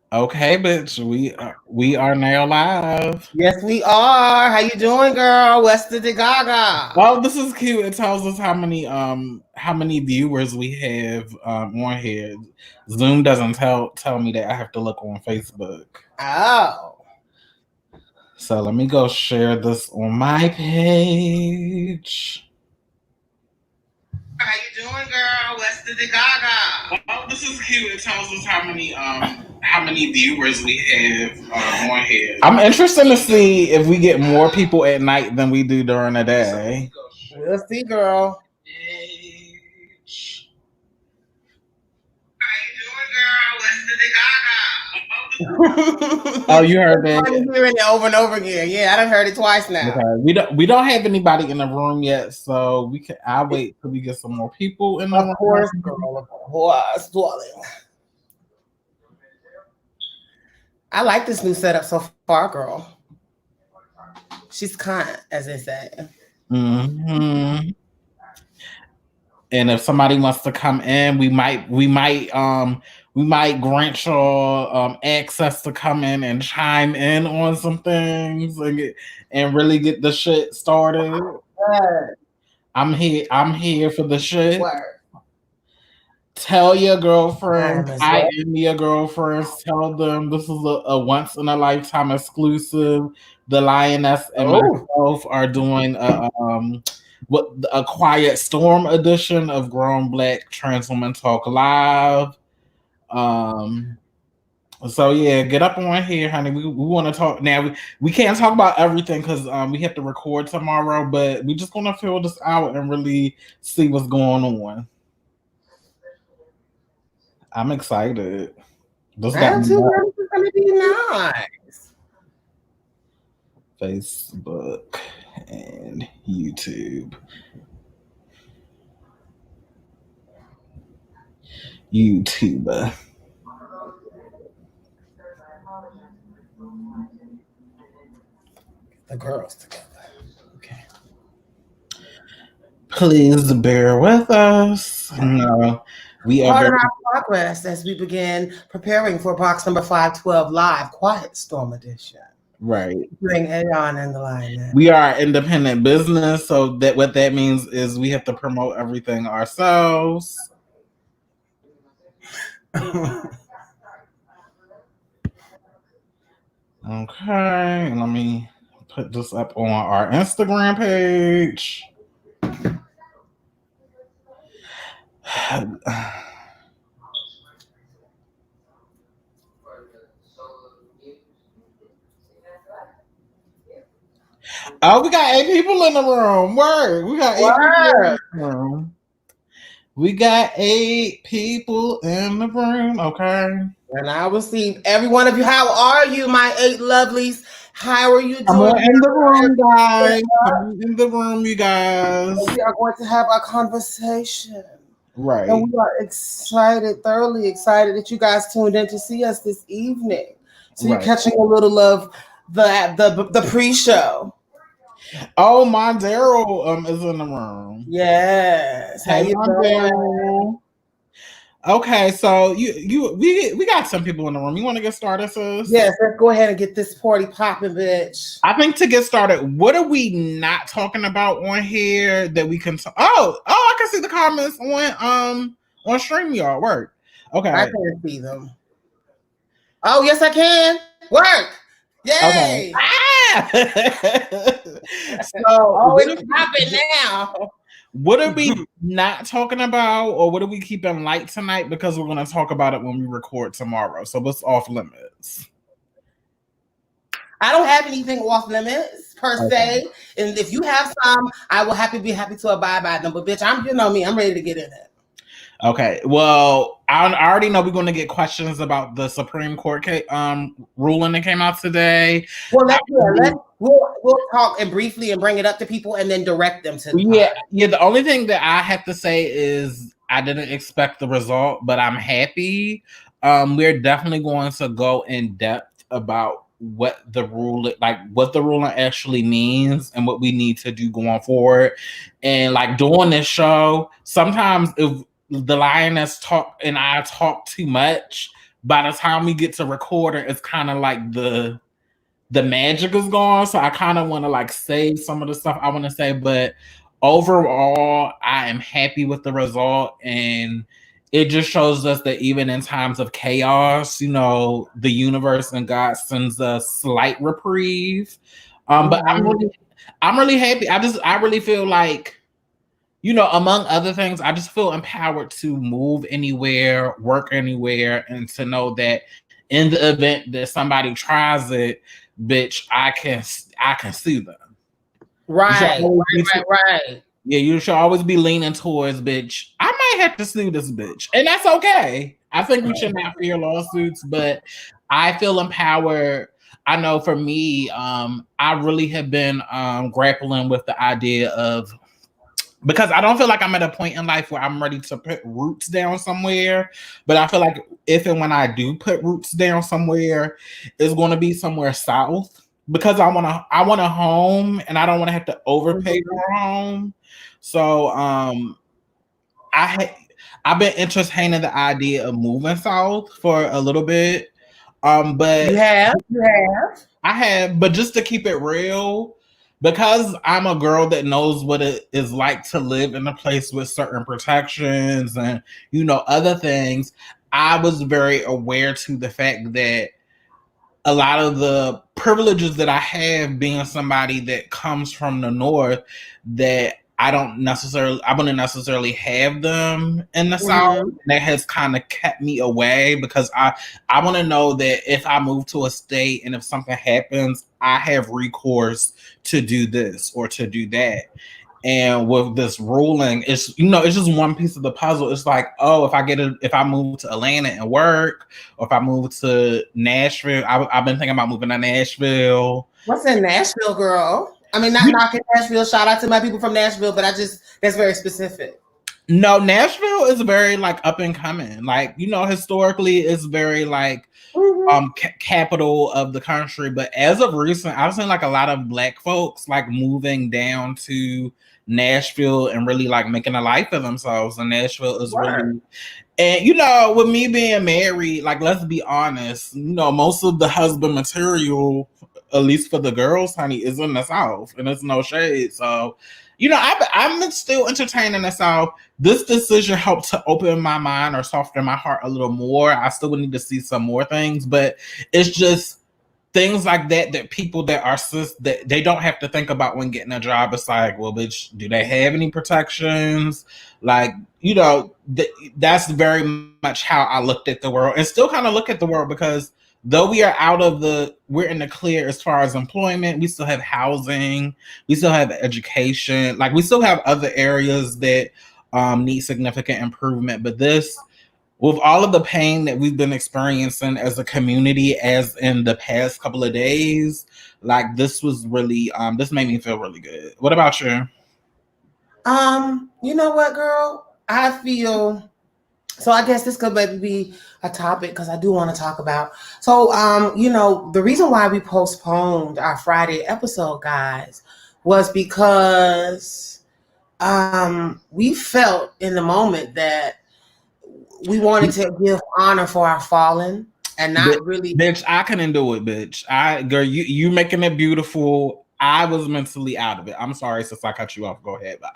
Okay, bitch, we are now live. Yes, we are. How you doing, girl? West of the Gaga. Well, this is cute. It tells us how many viewers we have on here. Zoom doesn't tell me that. I have to look on Facebook. Oh. So let me go share this on my page. How you doing, girl? West of the Gaga. Well, this is cute. It tells us how many viewers we have on here. I'm interested to see if we get more people at night than we do during the day. We'll see, girl. Oh, you heard that? I'm hearing it over and over again. Yeah, I done heard it twice now. Okay. We don't have anybody in the room yet, so I'll wait till we get some more people in the room. Of course, girl. Of course, darling. I like this new setup so far, girl. She's kind, as they say. Mm-hmm. And if somebody wants to come in, we might grant y'all access to come in and chime in on some things and really get the shit started. Word. I'm here for the shit. Word. Tell your girlfriend I am your girlfriend. Tell them this is a once in a lifetime exclusive. The Lioness and myself are doing a Quiet Storm edition of Grown Black Trans Women Talk Live. So yeah, get up on here, honey. We want to talk now. We can't talk about everything because we have to record tomorrow, but we just gonna fill this out and really see what's going on. I'm excited. This is gonna be nice. Facebook and YouTube. YouTuber. The girls together. Okay. Please bear with us. No, we are in our progress as we begin preparing for box number 512 live, Quiet Storm edition. Right. Doing Aeon and the Lioness. We are independent business, so that what that means is we have to promote everything ourselves. Okay, let me put this up on our Instagram page. Oh, we got 8 people in the room. Word. We got 8 people in the room. We got 8 people in the room. Okay. And I will see every one of you. How are you, my 8 lovelies? How are you doing? I'm in the room, guys. I'm in the room, you guys. We are going to have a conversation. Right. And we are excited, thoroughly excited that you guys tuned in to see us this evening. So you're catching a little of the pre-show. Oh, my Daryl is in the room. Yes. How you doing? Okay, so we got some people in the room. You want to get started, sis? Yes, let's go ahead and get this party popping, bitch. I think to get started, what are we not talking about on here that we can? I can see the comments on StreamYard. Work. Okay, I can't see them. Oh, yes, I can. Work. Yay! Okay. So it's popping now. What are we not talking about, or what are we keeping light tonight? Because we're going to talk about it when we record tomorrow. So what's off limits? I don't have anything off limits per se, and if you have some, I will be happy to abide by them. But bitch, I'm ready to get in it. Okay, well, I already know we're going to get questions about the Supreme Court ruling that came out today. Well, we'll talk and briefly and bring it up to people and then direct them to. Yeah. The only thing that I have to say is I didn't expect the result, but I'm happy. We're definitely going to go in depth about what the ruling actually means and what we need to do going forward. And like doing this show, sometimes if the lioness talk and I talk too much, by the time we get to recording, it's kind of like the magic is gone. So I kind of want to like save some of the stuff I want to say, but overall, I am happy with the result, and it just shows us that even in times of chaos, you know, the universe and God sends a slight reprieve. But I'm really happy. I really feel like, you know, among other things, I just feel empowered to move anywhere, work anywhere, and to know that in the event that somebody tries it, bitch, I can sue them. Right. Yeah, you should always be leaning towards, bitch, I might have to sue this bitch. And that's okay. I think we should not fear lawsuits, but I feel empowered. I know for me, I really have been grappling with the idea of, because I don't feel like I'm at a point in life where I'm ready to put roots down somewhere. But I feel like if and when I do put roots down somewhere, it's going to be somewhere south, because I want a home and I don't want to have to overpay for a home. So I've been entertaining the idea of moving south for a little bit. But you have. I have, but just to keep it real, because I'm a girl that knows what it is like to live in a place with certain protections and, you know, other things, I was very aware to the fact that a lot of the privileges that I have being somebody that comes from the North, that I wouldn't necessarily have them in the South. That has kind of kept me away, because I want to know that if I move to a state and if something happens, I have recourse to do this or to do that. And with this ruling, it's just one piece of the puzzle. It's like, oh, if I move to Atlanta and work, or if I move to Nashville, I've been thinking about moving to Nashville. What's in Nashville, girl? I mean, not knocking Nashville. Shout out to my people from Nashville, but that's very specific. No, Nashville is very like up and coming. Like, you know, historically, it's very like capital of the country. But as of recent, I've seen like a lot of Black folks like moving down to Nashville and really like making a life for themselves. And Nashville is really, and you know, with me being married, like, let's be honest, you know, most of the husband material, at least for the girls, honey, is in the South, and it's no shade. So, you know, I'm still entertaining the South. This decision helped to open my mind or soften my heart a little more. I still would need to see some more things, but it's just things like that people that are cis, that they don't have to think about when getting a job. It's like, well, bitch, do they have any protections? Like, you know, that's very much how I looked at the world, and still kind of look at the world, because though we're in the clear as far as employment, we still have housing, we still have education, like we still have other areas that need significant improvement. But this, with all of the pain that we've been experiencing as a community, as in the past couple of days, like this was really, this made me feel really good. What about you? You know what, girl? I feel, so I guess this could maybe be a topic, because I do want to talk about. So, you know, the reason why we postponed our Friday episode, guys, was because we felt in the moment that we wanted to give honor for our fallen, and not really. Bitch, I couldn't do it, bitch. Girl, you making it beautiful. I was mentally out of it. I'm sorry, sis, I cut you off. Go ahead. But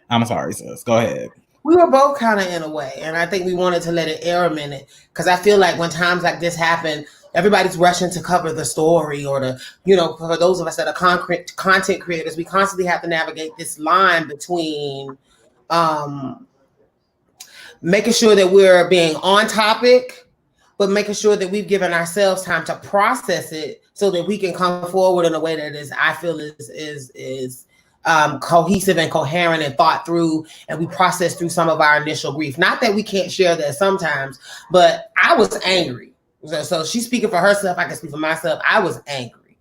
I'm sorry, sis. Go ahead. We were both kind of in a way, and I think we wanted to let it air a minute, because I feel like when times like this happen, everybody's rushing to cover the story, or to, you know, for those of us that are content creators, we constantly have to navigate this line between making sure that we're being on topic, but making sure that we've given ourselves time to process it so that we can come forward in a way that is, I feel, is cohesive and coherent and thought through, and we process through some of our initial grief. Not that we can't share that sometimes, but I was angry. So she's speaking for herself, I can speak for myself. I was angry.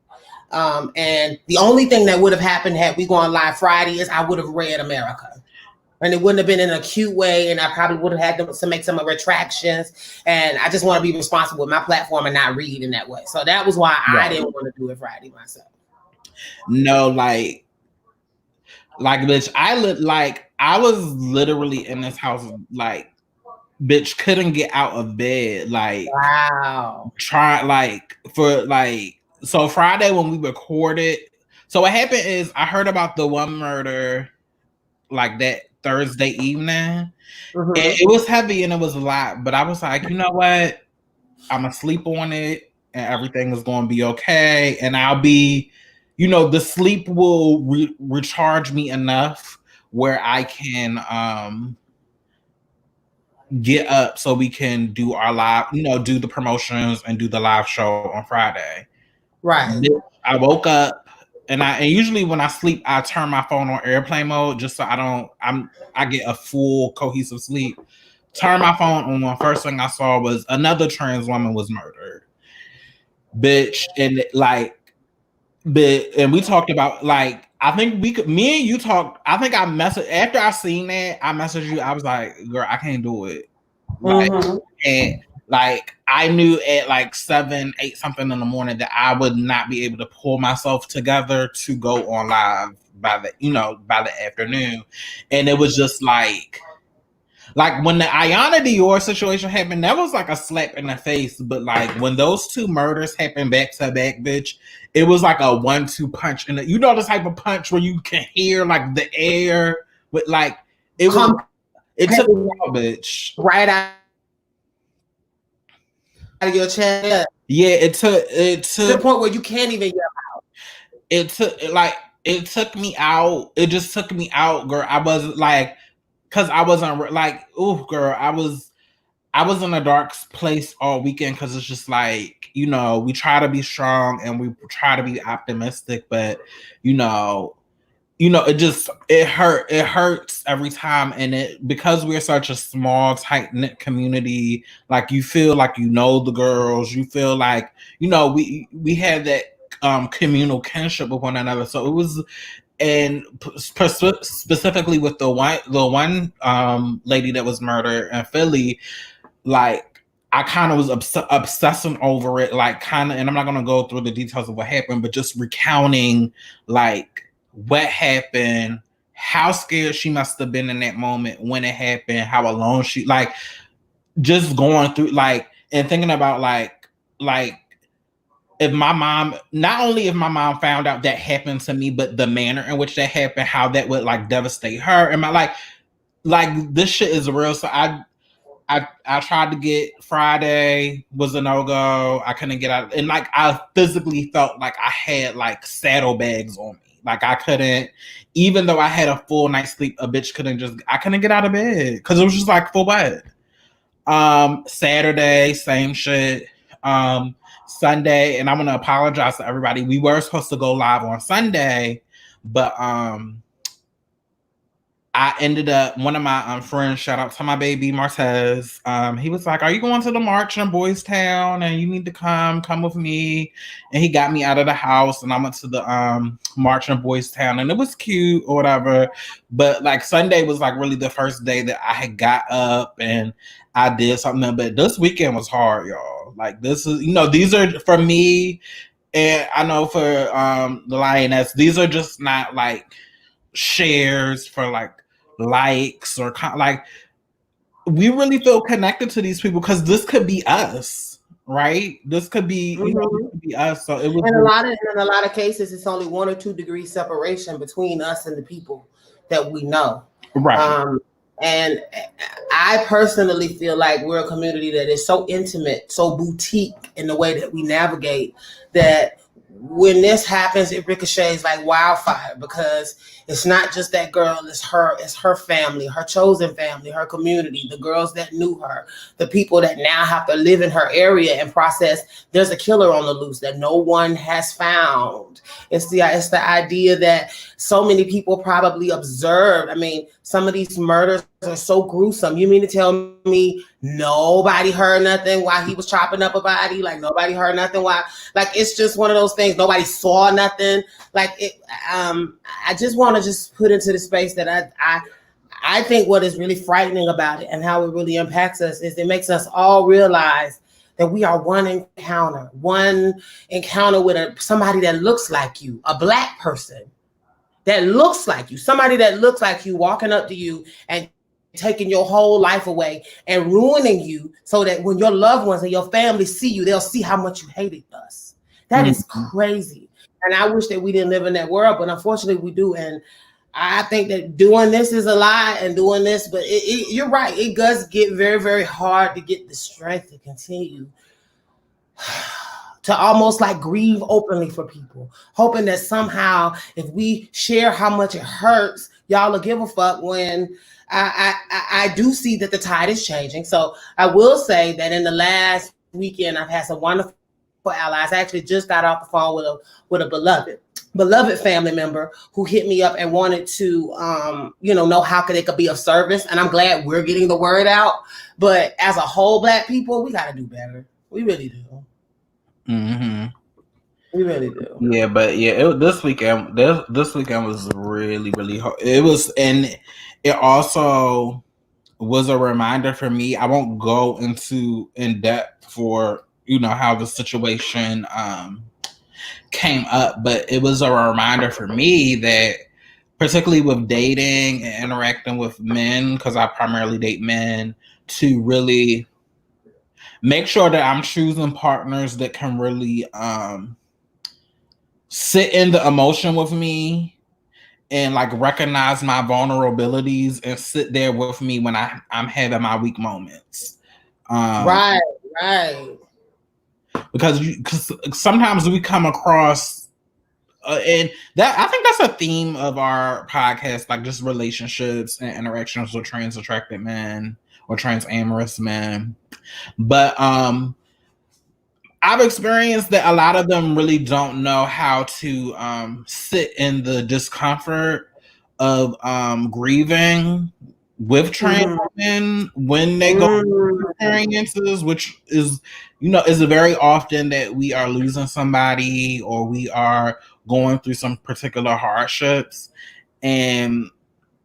And the only thing that would have happened had we gone live Friday is I would have read America. And it wouldn't have been in an acute way, and I probably would have had to make some retractions. And I just want to be responsible with my platform and not read in that way. So that was why I didn't want to do it Friday myself. No, like, Like, bitch, I was literally in this house, like, bitch, couldn't get out of bed. Like, wow. So Friday when we recorded, so what happened is I heard about the one murder like that Thursday evening. Mm-hmm. And it was heavy and it was a lot, but I was like, you know what? I'm gonna sleep on it and everything is gonna be okay. And I'll be, the sleep will recharge me enough where I can get up so we can do our live, do the promotions and do the live show on Friday. Right. I woke up and usually when I sleep, I turn my phone on airplane mode just so I get a full cohesive sleep. Turn my phone on. First thing I saw was another trans woman was murdered. Bitch. And and we talked about I think me and you talked. I think I messaged after I seen that. I messaged you. I was like, girl, I can't do it. And I knew at 7, 8 something in the morning that I would not be able to pull myself together to go on live by the afternoon. And it was just like when the Ayana Dior situation happened, that was like a slap in the face. But when those two murders happened back to back, bitch, it was like a 1-2 punch. And the type of punch where you can hear the air with it was. It took me out, bitch. Right out of your chest. Yeah, it took to the point where you can't even yell out. It took me out. It just took me out, girl. I wasn't because I wasn't girl. I was in a dark place all weekend because it's just we try to be strong and we try to be optimistic, but it hurts every time. And because we're such a small, tight-knit community, you feel the girls, you feel we had that communal kinship with one another. So it was, and specifically with the one lady that was murdered in Philly, I kind of was obsessing over it, and I'm not going to go through the details of what happened, but just recounting what happened, how scared she must have been in that moment when it happened, how alone she just going through and thinking about if my mom, not only if my mom found out that happened to me, but the manner in which that happened, how that would devastate her. And my this shit is real. So I tried to get Friday, was a no-go. I couldn't get out. And I physically felt like I had saddlebags on me. I couldn't, even though I had a full night's sleep, I couldn't get out of bed. Cause it was just for what? Saturday, same shit. Sunday, and I'm gonna apologize to everybody. We were supposed to go live on Sunday, but I ended up, one of my friends, shout out to my baby Martez, he was like, are you going to the march in Boys Town? And you need to come with me. And he got me out of the house and I went to the march in Boys Town, and it was cute or whatever. But Sunday was really the first day that I had got up and I did something. But this weekend was hard, y'all. This is, these are for me, and I know for the Lioness, these are just not shares for likes or we really feel connected to these people because this could be us, right? This could be, this could be us. So it was, in a lot of cases, it's only 1 or 2 degrees separation between us and the people that we know, right? And I personally feel like we're a community that is so intimate, so boutique in the way that we navigate, that when this happens, it ricochets like wildfire, because it's not just that girl, it's her family, her chosen family, her community, the girls that knew her, the people that now have to live in her area and process there's a killer on the loose that no one has found. It's the idea that so many people probably observed. I mean, some of these murders are so gruesome. You mean to tell me nobody heard nothing while he was chopping up a body? Nobody heard nothing while, it's just one of those things. Nobody saw nothing. I just want to just put into the space that I think what is really frightening about it and how it really impacts us is it makes us all realize that we are one encounter with somebody that looks like you, a Black person, that looks like you, somebody that looks like you, walking up to you and taking your whole life away and ruining you, so that when your loved ones and your family see you, they'll see how much you hated us. That is crazy. And I wish that we didn't live in that world, but unfortunately we do. And I think that doing this is a lie and doing this, but you're right. It does get very, very hard to get the strength to continue to almost like grieve openly for people, hoping that somehow if we share how much it hurts, y'all will give a fuck, when I do see that the tide is changing. So I will say that in the last weekend, I've had some wonderful allies. I actually just got off the phone with a beloved family member who hit me up and wanted to, know how they could be of service. And I'm glad we're getting the word out. But as a whole, Black people, we got to do better. We really do. Mm-hmm. We really do. Yeah, but this weekend was really, really hard. It was, and it also was a reminder for me. I won't go in depth for how the situation came up, but it was a reminder for me that, particularly with dating and interacting with men, because I primarily date men, to really make sure that I'm choosing partners that can really sit in the emotion with me and like recognize my vulnerabilities and sit there with me when I'm having my weak moments. Right. Because sometimes we come across, and that I think that's a theme of our podcast, like just relationships and interactions with trans attracted men or trans amorous men. But I've experienced that a lot of them really don't know how to sit in the discomfort of grieving with trans women when they go through experiences, which is very often that we are losing somebody or we are going through some particular hardships. And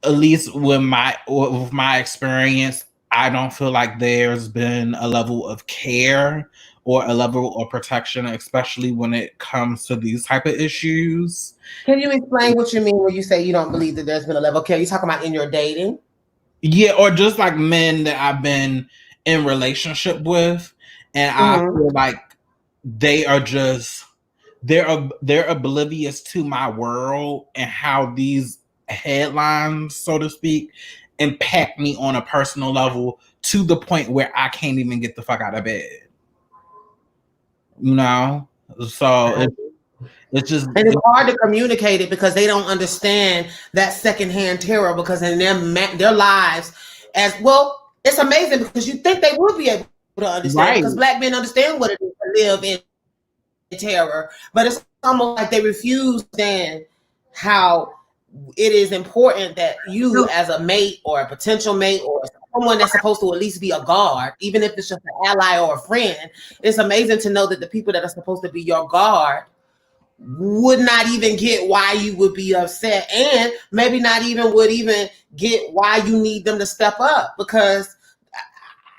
at least with my experience, I don't feel like there's been a level of care or a level of protection, especially when it comes to these type of issues. Can you explain what you mean when you say you don't believe that there's been a level of care? You talking about in your dating? Yeah, or just like men that I've been in relationship with, and I feel like they are just they're oblivious to my world and how these headlines, so to speak, impact me on a personal level to the point where I can't even get the fuck out of bed. So it's just, and it's hard to communicate it because they don't understand that secondhand terror, because in their lives as well, it's amazing because you think they would be able to understand, because Black men understand what it is to live in terror, but it's almost like they refuse to understand how it is important that you as a mate or a potential mate or someone that's supposed to at least be a guard, even if it's just an ally or a friend, it's amazing to know that the people that are supposed to be your guard would not even get why you would be upset, and maybe not even would even get why you need them to step up, because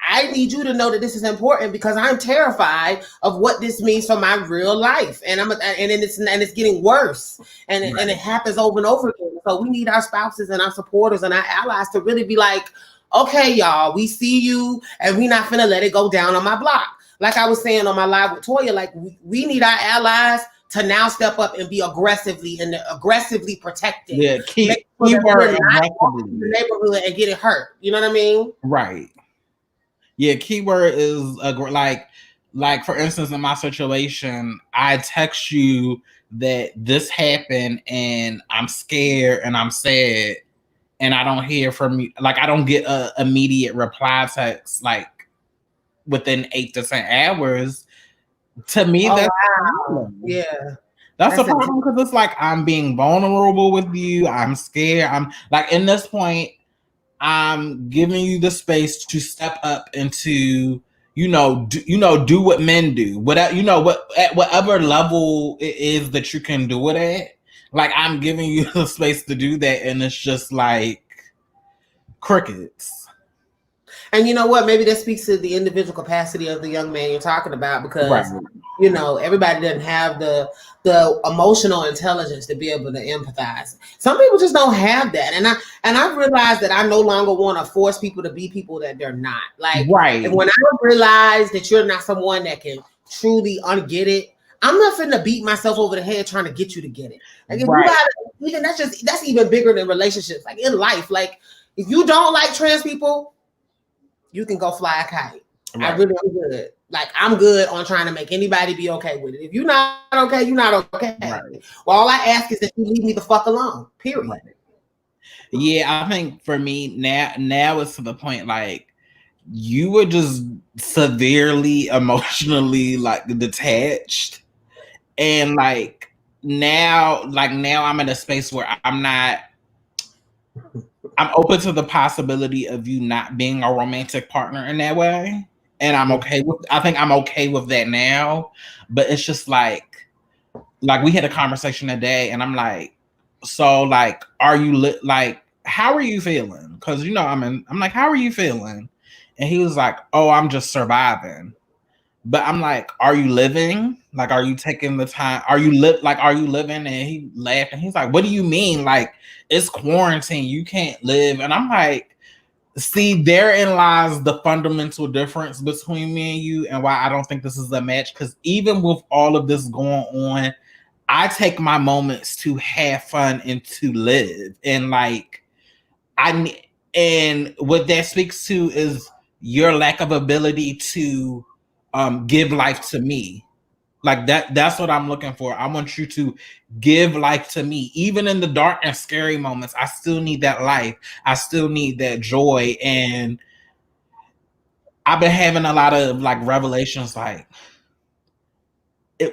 I need you to know that this is important, because I'm terrified of what this means for my real life, and it's getting worse, and it happens over and over again. So we need our spouses and our supporters and our allies to really be like, okay, y'all, we see you, and we're not finna let it go down on my block. Like I was saying on my live with Toya, like we need our allies to now step up and be aggressively protected. Yeah, keyword in the neighborhood and getting hurt. You know what I mean? Right. Yeah, keyword is like for instance, in my situation, I text you that this happened and I'm scared and I'm sad, and I don't hear from you. Like I don't get a immediate reply text like within 8 to 10 hours. To me, that's a problem. Yeah. That's a problem, because it's like I'm being vulnerable with you. I'm scared. I'm like, in this point, I'm giving you the space to step up into, do what men do. At whatever level it is that you can do it at. Like I'm giving you the space to do that, and it's just like crickets. And you know what? Maybe that speaks to the individual capacity of the young man you're talking about, because You know, everybody doesn't have the emotional intelligence to be able to empathize. Some people just don't have that, and I've realized that I no longer want to force people to be people that they're not. Like, right. And when I realize that you're not someone that can truly unget it, I'm not finna beat myself over the head trying to get you to get it. Like, if you gotta, even that's even bigger than relationships. Like in life, like if you don't like trans people, you can go fly a kite. Right. I really am good. Like, I'm good on trying to make anybody be okay with it. If you're not okay, you're not okay. Right. Well, all I ask is that you leave me the fuck alone. Period. Right. Yeah, I think for me now it's to the point like you were just severely emotionally like detached, and like now I'm in a space where I'm open to the possibility of you not being a romantic partner in that way. And I think I'm okay with that now, but it's just like we had a conversation today and I'm like, so like, are you like, how are you feeling? Cause you know, I'm like, how are you feeling? And he was like, oh, I'm just surviving. But I'm like, are you living? Like, are you taking the time? Are you living? And he laughed and he's like, what do you mean? Like, it's quarantine. You can't live. And I'm like, see, therein lies the fundamental difference between me and you and why I don't think this is a match. Because even with all of this going on, I take my moments to have fun and to live. And like, and what that speaks to is your lack of ability to give life to me. Like that's what I'm looking for. I want you to give life to me. Even in the dark and scary moments, I still need that life. I still need that joy. And I've been having a lot of like revelations, like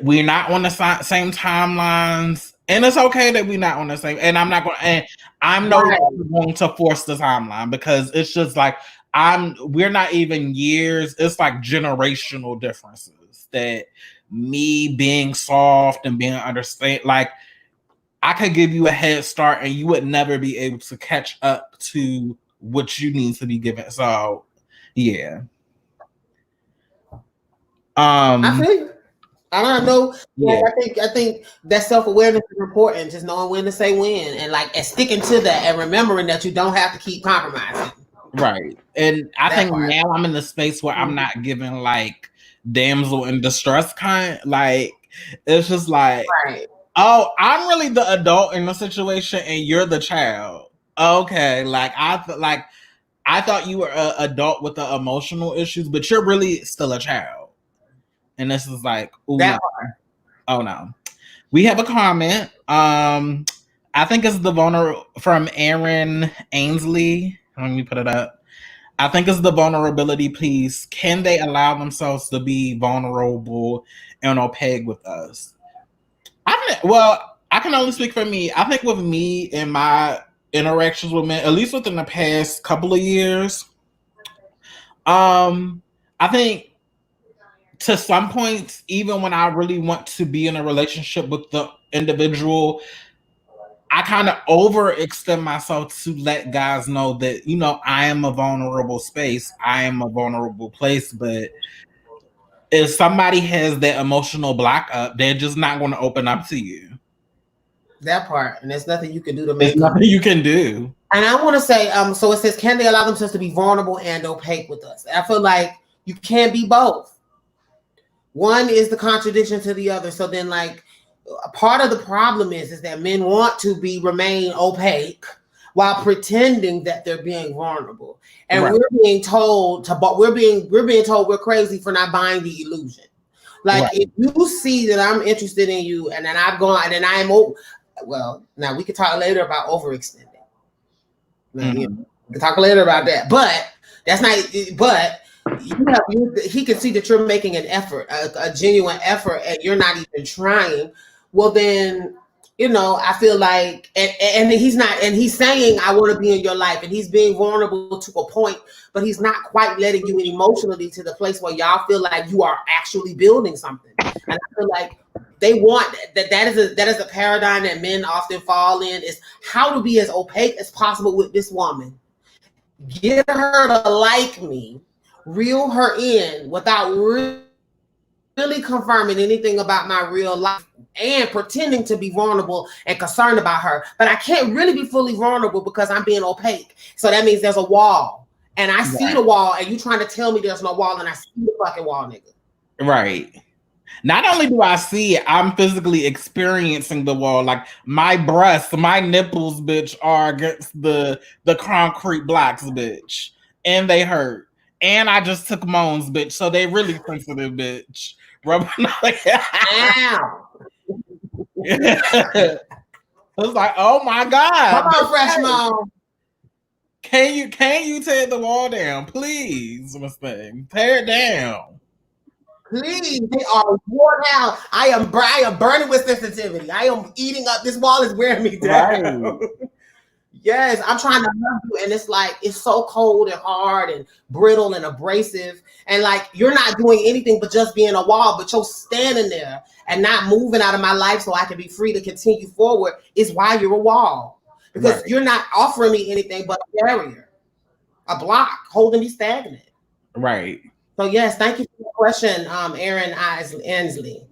we're not on the same timelines. And it's okay that we're not on the same. And I'm not going, and I'm no longer going to force the timeline because it's just like we're not even years. It's like generational differences that me being soft and being understand, like I could give you a head start and you would never be able to catch up to what you need to be given. So yeah. I feel you. I don't know. Yeah. I think that self-awareness is important. Just knowing when to say when and sticking to that and remembering that you don't have to keep compromising. Right. And I think now I'm in the space where I'm not giving like damsel in distress kind. Like it's just like, oh, I'm really the adult in the situation and you're the child. Okay. Like I thought you were an adult with the emotional issues, but you're really still a child. And this is like, ooh, no. Oh no. We have a comment. I think it's the from Aaron Ainsley. Let me put it up. I think it's the vulnerability piece. Can they allow themselves to be vulnerable and opaque with us? I can only speak for me. I think with me and my interactions with men, at least within the past couple of years, I think to some points, even when I really want to be in a relationship with the individual, I kind of overextend myself to let guys know that, you know, I am a vulnerable space. I am a vulnerable place. But if somebody has that emotional block up, they're just not going to open up to you. That part. And there's nothing you can do to make them. Nothing you can do. And I want to say, so it says, can they allow themselves to be vulnerable and opaque with us? I feel like you can't be both. One is the contradiction to the other. So then, like, a part of the problem is that men want to remain opaque while pretending that they're being vulnerable, and we're being told we're crazy for not buying the illusion. Like, if you see that I'm interested in you, and then I've gone, and I'm well, now we can talk later about overextending. We can talk later about that, but that's not. But he can see that you're making an effort, a genuine effort, and you're not even trying. Well, then, you know, I feel like, and he's not, and he's saying, I want to be in your life, and he's being vulnerable to a point, but he's not quite letting you in emotionally to the place where y'all feel like you are actually building something. And I feel like they want that is a paradigm that men often fall in, is how to be as opaque as possible with this woman, get her to like me, reel her in without really confirming anything about my real life and pretending to be vulnerable and concerned about her. But I can't really be fully vulnerable because I'm being opaque. So that means there's a wall. And I see the wall, and you trying to tell me there's no wall, and I see the fucking wall, nigga. Right. Not only do I see it, I'm physically experiencing the wall. Like my breasts, my nipples, bitch, are against the concrete blocks, bitch. And they hurt. And I just took Moans, bitch. So they really sensitive, bitch. Rubbing like ow. It's like, oh my God. Come on, Fresh Moan. Can you tear the wall down, please, Miss Thing? Tear it down. Please, they are worn out. I am burning with sensitivity. I am eating up. This wall is wearing me down. Right. Yes, I'm trying to love you, and it's like it's so cold and hard and brittle and abrasive, and like you're not doing anything but just being a wall, but you're standing there and not moving out of my life so I can be free to continue forward. Is why you're a wall, because you're not offering me anything but a barrier, a block holding me stagnant. Right. So yes, thank you for the question, Aaron Ensley.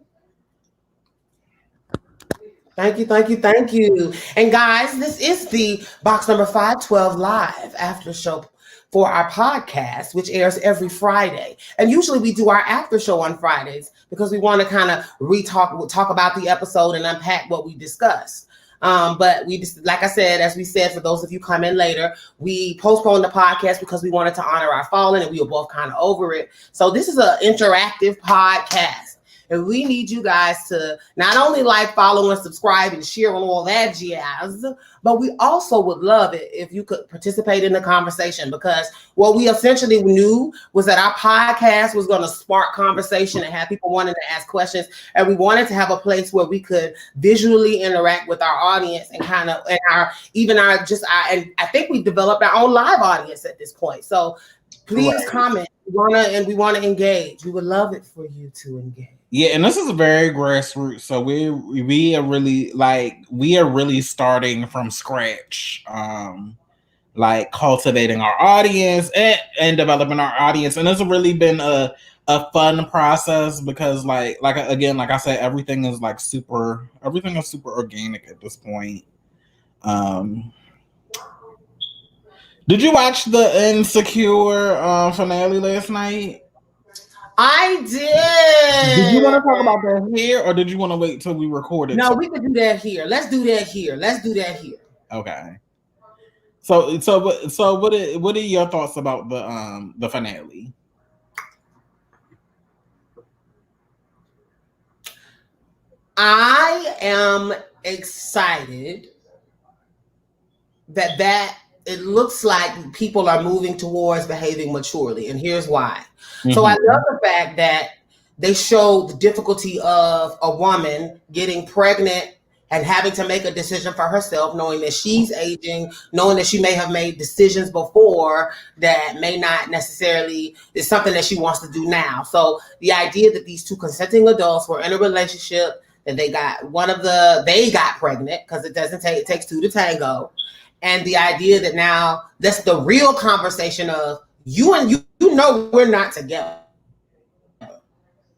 Thank you. And guys, this is the Box Number 512 Live after show for our podcast, which airs every Friday. And usually we do our after show on Fridays because we want to kind of talk about the episode and unpack what we discussed. But we just, like I said, as we said, for those of you come in later, we postponed the podcast because we wanted to honor our fallen, and we were both kind of over it. So this is an interactive podcast. And we need you guys to not only like, follow, and subscribe and share and all that jazz, but we also would love it if you could participate in the conversation, because what we essentially knew was that our podcast was going to spark conversation and have people wanting to ask questions. And we wanted to have a place where we could visually interact with our audience and kind of, and and I think we developed our own live audience at this point. So please comment. We want to engage. We would love it for you to engage. Yeah, and this is very grassroots, so we are really starting from scratch, like cultivating our audience and developing our audience, and it's really been a fun process because like I said, everything is super organic at this point. Did you watch the Insecure finale last night? I did. Did you want to talk about that here, or did you want to wait till we recorded? No, we can do that here. Let's do that here. Okay. So what are your thoughts about the finale? I am excited that it looks like people are moving towards behaving maturely, and here's why. Mm-hmm. So I love the fact that they showed the difficulty of a woman getting pregnant and having to make a decision for herself, knowing that she's aging, knowing that she may have made decisions before that may not necessarily is something that she wants to do now. So the idea that these two consenting adults were in a relationship, and they got pregnant, because it takes two to tango. And the idea that now that's the real conversation of you and you know we're not together. I don't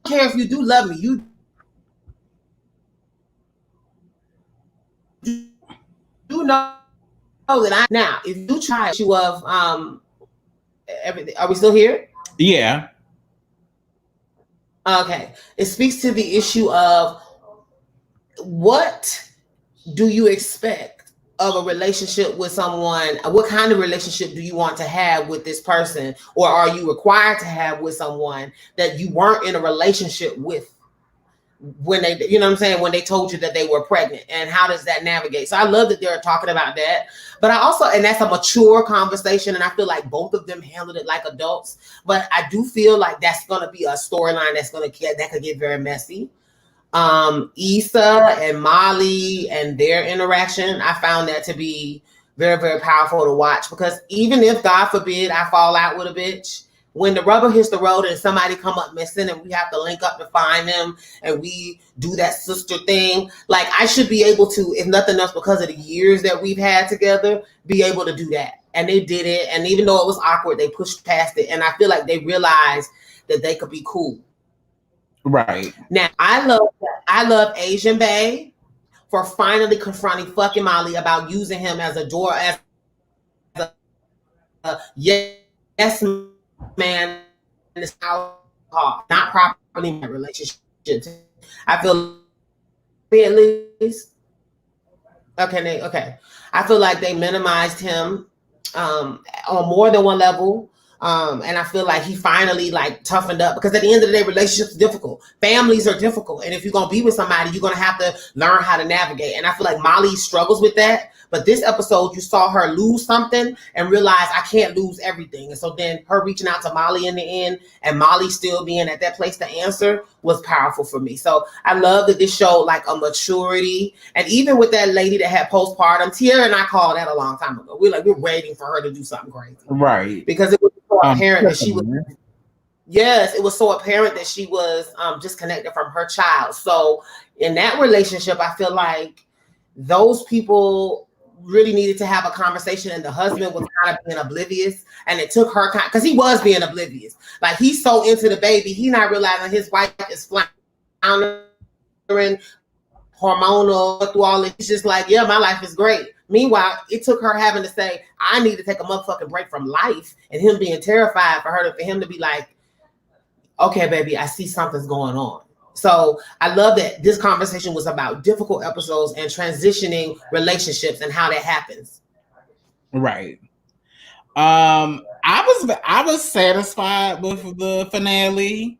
care if you do love me, you do know that now if you try to everything. Are we still here? Yeah. Okay. It speaks to the issue of what do you expect of a relationship with someone? What kind of relationship do you want to have with this person? Or are you required to have with someone that you weren't in a relationship with when they, you know what I'm saying, when they told you that they were pregnant? And how does that navigate? So I love that they're talking about that. But I also, and that's a mature conversation, and I feel like both of them handled it like adults. But I do feel like that's going to be a storyline that could get very messy. Issa and Molly and their interaction, I found that to be very, very powerful to watch, because even if, God forbid, I fall out with a bitch, when the rubber hits the road and somebody come up missing and we have to link up to find them and we do that sister thing, like I should be able to, if nothing else, because of the years that we've had together, be able to do that. And they did it. And even though it was awkward, they pushed past it. And I feel like they realized that they could be cool. Right. Now, I love Asian Bae for finally confronting fucking Molly about using him as a door, as a yes man in this house, not properly in relationship. I feel at least okay. I feel like they minimized him on more than one level. And I feel like he finally like toughened up, because at the end of the day, relationships are difficult. Families are difficult. And if you're going to be with somebody, you're going to have to learn how to navigate. And I feel like Molly struggles with that. But this episode, you saw her lose something and realize I can't lose everything. And so then her reaching out to Molly in the end, and Molly still being at that place to answer, was powerful for me. So I love that this showed like a maturity. And even with that lady that had postpartum, Tierra and I called that a long time ago. We're waiting for her to do something crazy. Right. Because it was so apparent that she was, yes, it was so apparent that she was disconnected from her child. So in that relationship, I feel like those people really needed to have a conversation, and the husband was kind of being oblivious, and it took her, because he was being oblivious. Like, he's so into the baby, he not realizing his wife is floundering, hormonal, through all this. He's just like, yeah, my life is great. Meanwhile, it took her having to say, I need to take a motherfucking break from life, and him being terrified for him to be like, okay, baby, I see something's going on. So I love that this conversation was about difficult episodes and transitioning relationships and how that happens. Right. I was satisfied with the finale.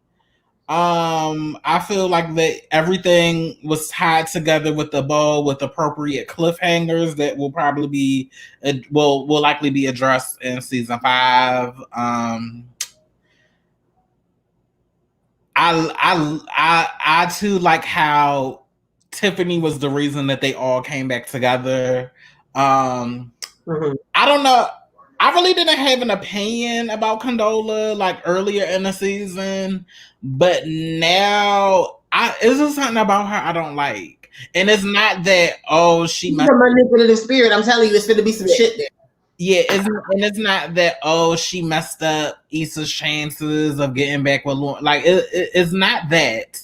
I feel like that everything was tied together with a bow, with appropriate cliffhangers that will probably be will likely be addressed in season 5. I too like how Tiffany was the reason that they all came back together. I don't know. I really didn't have an opinion about Condola like earlier in the season, but now it's just something about her I don't like. And it's not that she's a manipulative spirit. I'm telling you, it's gonna be some shit there. Yeah, it's not that she messed up Issa's chances of getting back with Lauren. Like it's not that.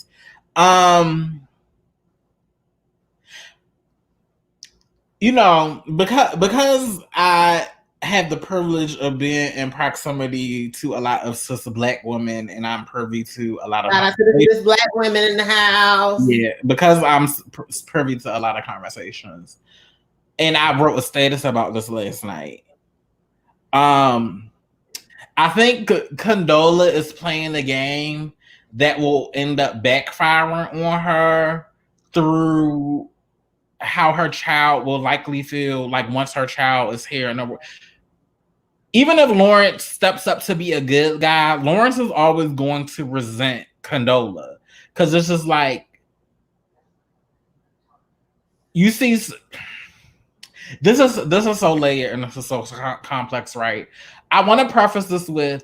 You know, because I have the privilege of being in proximity to a lot of cis Black women, and I'm privy to a lot of cis Black women in the house. Yeah, because I'm privy to a lot of conversations, and I wrote a status about this last night. I think Condola is playing a game that will end up backfiring on her through how her child will likely feel like once her child is here. And even if Lawrence steps up to be a good guy, Lawrence is always going to resent Condola, because this is like, you see, this is so layered and this is so complex, right? I want to preface this with,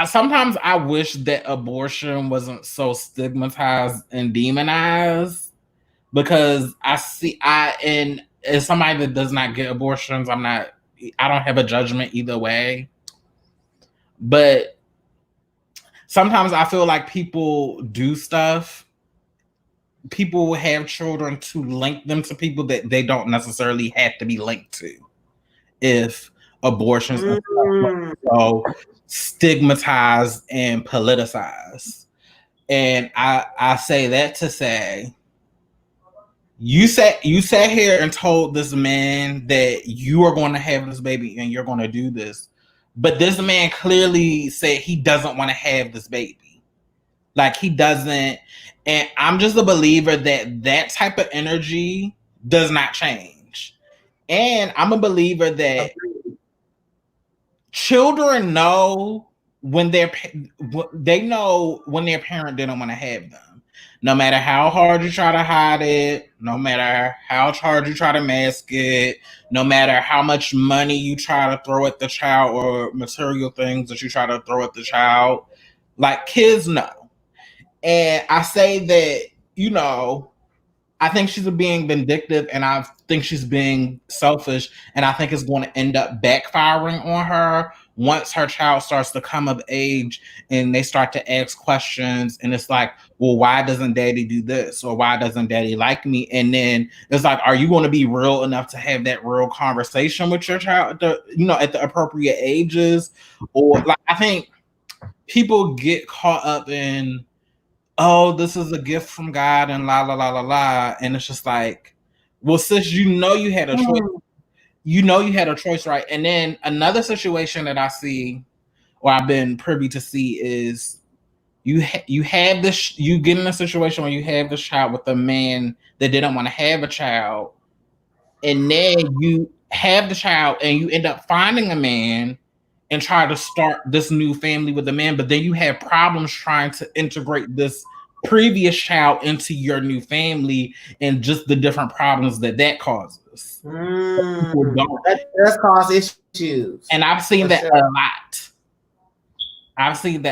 sometimes I wish that abortion wasn't so stigmatized and demonized, because and as somebody that does not get abortions, I don't have a judgment either way. But sometimes I feel like people do stuff. People have children to link them to people that they don't necessarily have to be linked to. If abortions are so stigmatized and politicized. And I say that to say, you sat here and told this man that you are going to have this baby and you're going to do this. But this man clearly said he doesn't want to have this baby. Like, he doesn't. And I'm just a believer that type of energy does not change. And I'm a believer that children know when their parent didn't want to have them. No matter how hard you try to hide it, no matter how hard you try to mask it, no matter how much money you try to throw at the child or material things that you try to throw at the child, like, kids know. And I say that, you know, I think she's being vindictive, and I think she's being selfish, and I think it's going to end up backfiring on her once her child starts to come of age and they start to ask questions, and it's like, well, why doesn't daddy do this? Or why doesn't daddy like me? And then it's like, are you going to be real enough to have that real conversation with your child, at the appropriate ages? Or like, I think people get caught up in, oh, this is a gift from God and la, la, la, la, la. And it's just like, well, sis, you had a choice. You had a choice, right? And then another situation that I see, or I've been privy to see, is you have this, you get in a situation where you have this child with a man that didn't want to have a child, and then you have the child and you end up finding a man and try to start this new family with a man, but then you have problems trying to integrate this previous child into your new family, and just the different problems that causes. That does cause issues. And I've seen that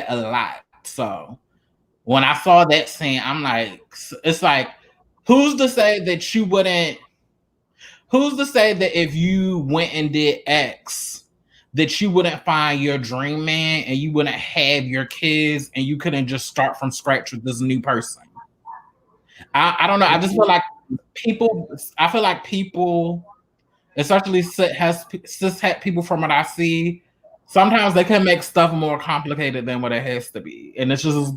a lot. So when I saw that scene, I'm like, it's like, who's to say that if you went and did X, that you wouldn't find your dream man and you wouldn't have your kids and you couldn't just start from scratch with this new person? I don't know. I just feel like people, especially cishet people, from what I see, sometimes they can make stuff more complicated than what it has to be. And it's just,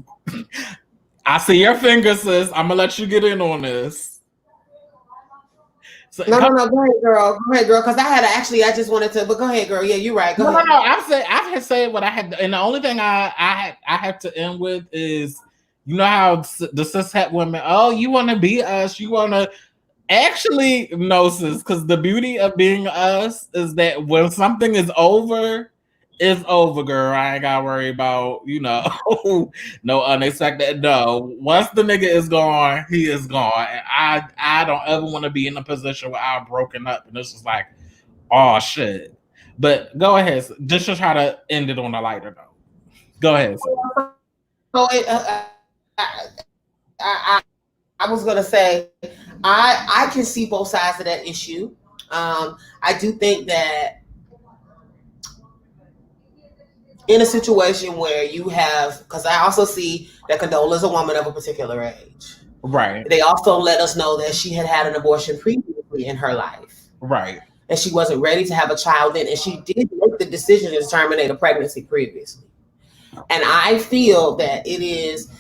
I see your fingers, sis. I'm going to let you get in on this. So, no. Go ahead, girl. Because I just wanted to, but go ahet, girl. Yeah, you're right. Go ahead. No. I had said what I had, and the only thing I have to end with is, you know how the cishet women, oh, you want to be us, you want to actually, no, sis, because the beauty of being us is that when something is over, it's over, girl. I ain't gotta worry about, no unexpected. No, once the nigga is gone, he is gone. And I don't ever want to be in a position where I'm broken up and it's just like, oh shit. But go ahead, just to try to end it on a lighter note. Go ahead. So I was gonna say, I can see both sides of that issue. I do think that in a situation where you have, because I also see that Condola is a woman of a particular age. Right. They also let us know that she had an abortion previously in her life. Right. And she wasn't ready to have a child then, and she did make the decision to terminate a pregnancy previously. And I feel that it is,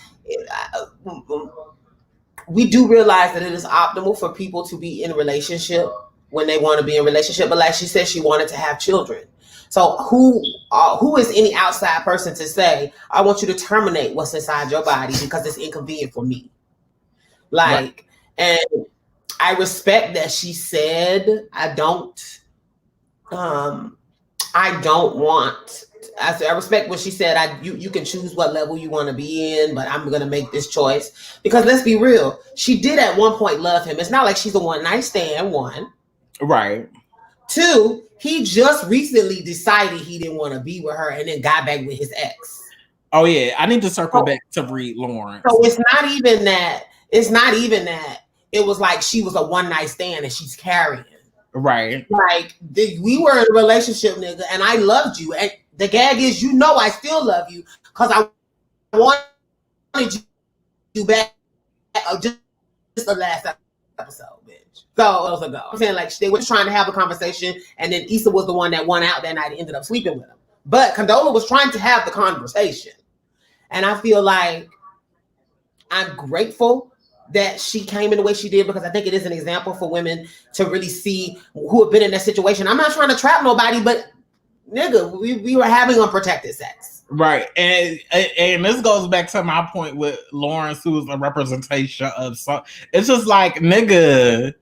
we do realize that it is optimal for people to be in a relationship when they want to be in a relationship. But like she said, she wanted to have children. So who is any outside person to say, I want you to terminate what's inside your body because it's inconvenient for me? Like, right. And I respect that she said, I respect what she said. You can choose what level you want to be in, but I'm going to make this choice. Because let's be real, she did at one point love him. It's not like she's a one night stand, one. Right. Two, he just recently decided he didn't want to be with her and then got back with his ex. Oh yeah, I need to circle back to read Lawrence. So it's not even that it was like she was a one night stand and she's carrying. Right. Like we were in a relationship, nigga, and I loved you. And the gag is, I still love you because I wanted you back just the last episode, bitch. So it was ago. I'm saying, like, they were trying to have a conversation, and then Issa was the one that won out that night and ended up sleeping with him. But Condola was trying to have the conversation. And I feel like I'm grateful that she came in the way she did, because I think it is an example for women to really see who have been in that situation. I'm not trying to trap nobody, but nigga, we were having unprotected sex. Right. And this goes back to my point with Lawrence, who is a representation of some. It's just like, nigga,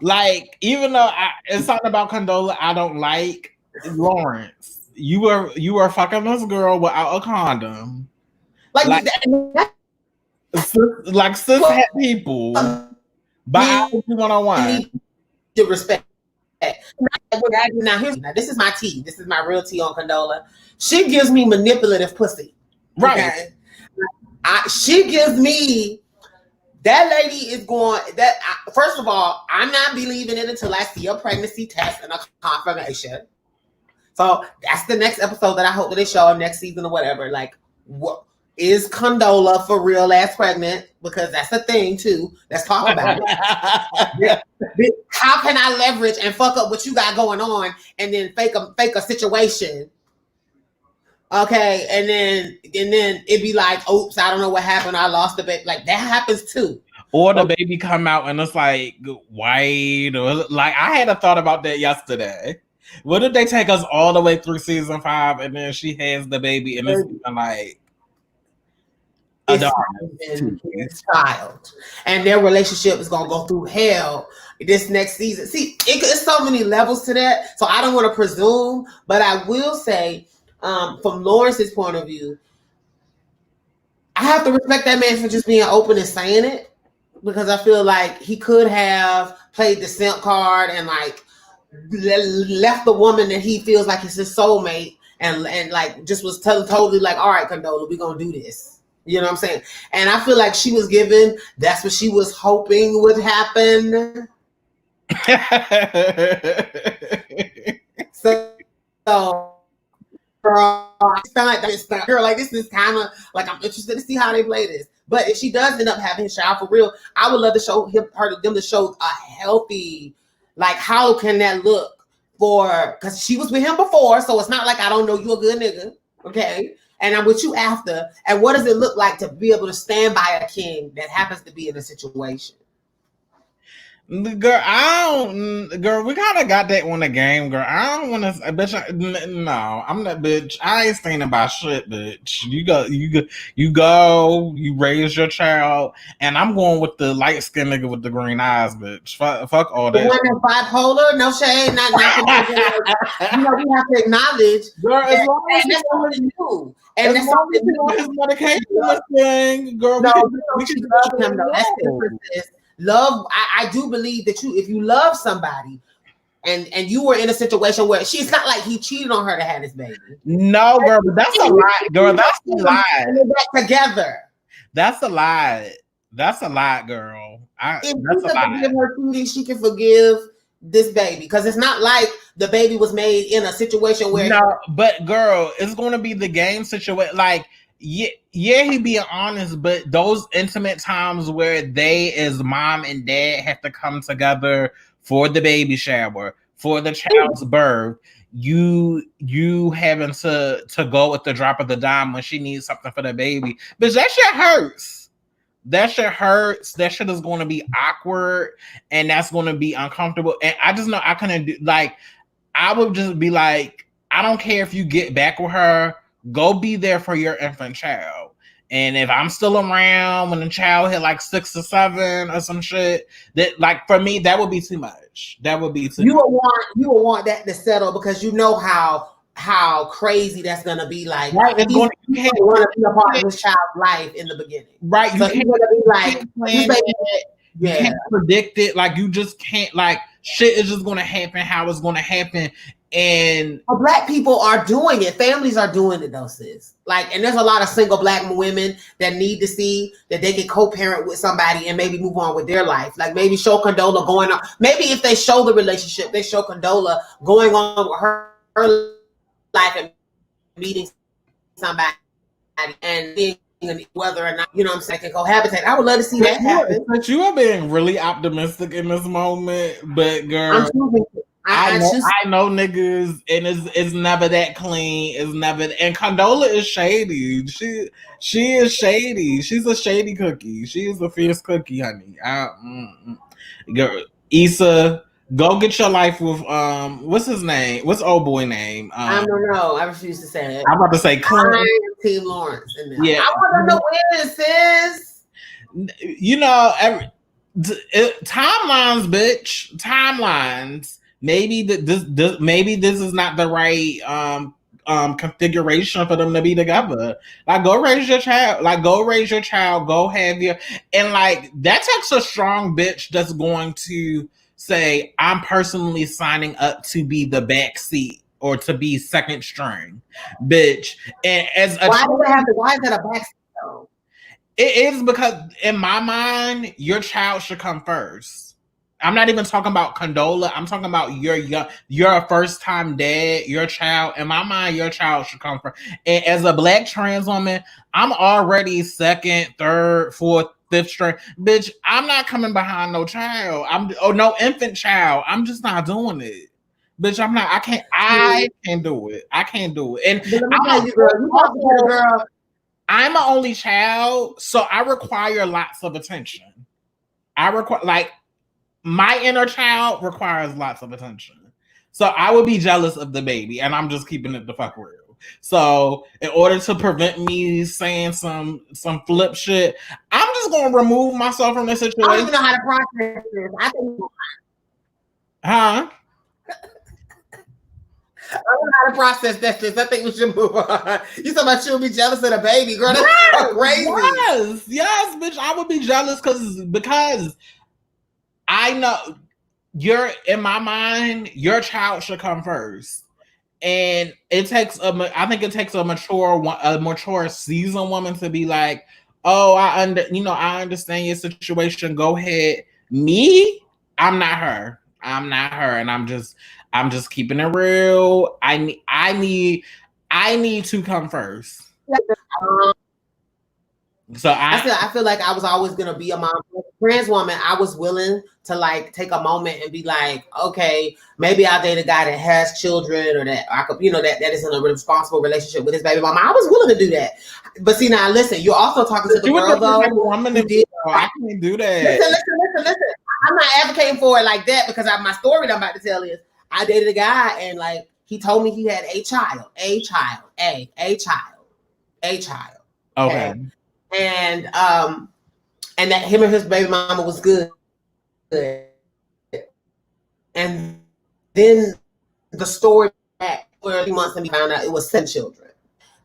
like even though it's something about Condola I don't like, Lawrence, you were fucking this girl without a condom. Like cis had people by 101. To respect. Now this is my tea. This is my real tea on Condola. She gives me manipulative pussy. Right. Okay? She gives me That lady is going. First of all, I'm not believing it until I see a pregnancy test and a confirmation. So that's the next episode that I hope that they show next season or whatever. Like, what is Condola for real ass pregnant? Because that's a thing too. Let's talk about it. How can I leverage and fuck up what you got going on and then fake a situation? Okay, and then it'd be like, oops, I don't know what happened. I lost the baby. Like that happens too. Or the baby come out and it's like white, or like I had a thought about that yesterday. What if they take us all the way through season 5 and then she has the baby and it's like a child, and their relationship is gonna go through hell this next season. See, it's so many levels to that, so I don't want to presume, but I will say, from Lawrence's point of view, I have to respect that man for just being open and saying it, because I feel like he could have played the simp card and like left the woman that he feels like is his soulmate and like just was totally like, all right, Condola, we're gonna do this. You know what I'm saying? And I feel like she was given, that's what she was hoping would happen. so girl, I feel like this girl, like this is kind of like, I'm interested to see how they play this. But if she does end up having his child for real, I would love to show them to show a healthy, like, how can that look for, because she was with him before, so it's not like I don't know you a good nigga, okay? And I'm with you after. And what does it look like to be able to stand by a king that happens to be in a situation? Girl, girl, we kind of got that on the game, girl. I don't want to, bitch. No, I'm not, bitch. I ain't saying about shit, bitch. You raise your child, and I'm going with the light skinned nigga with the green eyes, bitch. Fuck all that. The one that's bipolar, no shade, not you know, we have to acknowledge, girl, as long as that's all he knew. And that's all he knew. His medication thing, girl. No, she loves him though. That's different. Love, I do believe that if you love somebody and you were in a situation where she's not like he cheated on her to have this baby. No, girl, but that's a lie. Girl, that's a lie. And they're back together. That's a lie. That's a lie, girl. If she can forgive her cheating, she can forgive this baby. Because it's not like the baby was made in a situation where but girl, it's gonna be the game situation. Like, yeah, he being honest, but those intimate times where they as mom and dad have to come together for the baby shower, for the child's birth, you having to go at the drop of the dime when she needs something for the baby. But that shit hurts. That shit hurts. That shit is going to be awkward, and that's going to be uncomfortable. And I just know I couldn't do, like, I would just be like, I don't care if you get back with her. Go be there for your infant child. And if I'm still around when the child hit like 6 or 7 or some shit, that, like, for me, that would be too much. That would be too much. You would want that to settle, because you know how crazy that's gonna be. Like, right, you can't want to be a part of this child's life in the beginning, right? You can't be like, you can't predict it. Like, you just can't. Like, shit is just gonna happen how it's gonna happen. And Black people are doing it. Families are doing it, though, sis. Like, and there's a lot of single Black women that need to see that they can co-parent with somebody and maybe move on with their life. Like, maybe show Condola going on. Maybe if they show the relationship, they show Condola going on with her life and meeting somebody and being whether or not, you know what I'm saying, can cohabitate. I would love to see that happen. But you are being really optimistic in this moment. But girl, I know niggas, and it's never that clean. It's never. And Condola is shady. She is shady. She's a shady cookie. She is a fierce cookie, honey. Girl, Issa, go get your life with what's his name? What's old boy name? I don't know. I refuse to say it. I'm about to say Clint. Team Lawrence. Yeah, I want to know where it says. You know, timelines, bitch. Timelines. Maybe this is not the right configuration for them to be together. Like, go raise your child. Go have your, and like, that takes a strong bitch that's going to say, I'm personally signing up to be the backseat or to be second string, bitch. And as a why is that a backseat though? It is because in my mind, your child should come first. I'm not even talking about Condola. I'm talking about you're a first time dad, your child. In my mind, your child should come first. And as a Black trans woman, I'm already second, third, fourth, fifth string. Bitch, I'm not coming behind no child. No infant child. I'm just not doing it. Bitch, I'm not. I can't do it. I can't do it. And I'm an only child, so I require lots of attention. I require, like, my inner child requires lots of attention. So I would be jealous of the baby, and I'm just keeping it the fuck real. So in order to prevent me saying some flip shit, I'm just gonna remove myself from this situation. I don't even know how to process this. Huh? I don't know how to process that. I think we should move on. You talking about you'll be jealous of the baby, girl? That's so crazy. Yes, bitch. I would be jealous because I know in my mind, your child should come first. And I think it takes a mature seasoned woman to be like, oh, I understand your situation. Go ahead. Me, I'm not her. And I'm just keeping it real. I need to come first. So I feel like I was always gonna be a mom. Trans woman, I was willing to like take a moment and be like, okay, maybe I'll date a guy that has children or that I could, that is in a responsible relationship with his baby mama. I was willing to do that. But see, now listen, you're also talking to the girl though. I can't do that. Listen. I'm not advocating for it like that because my story that I'm about to tell is I dated a guy and like he told me he had a child. Okay. And that him and his baby mama was good. And then the story back 30 months and we found out it was 7 children.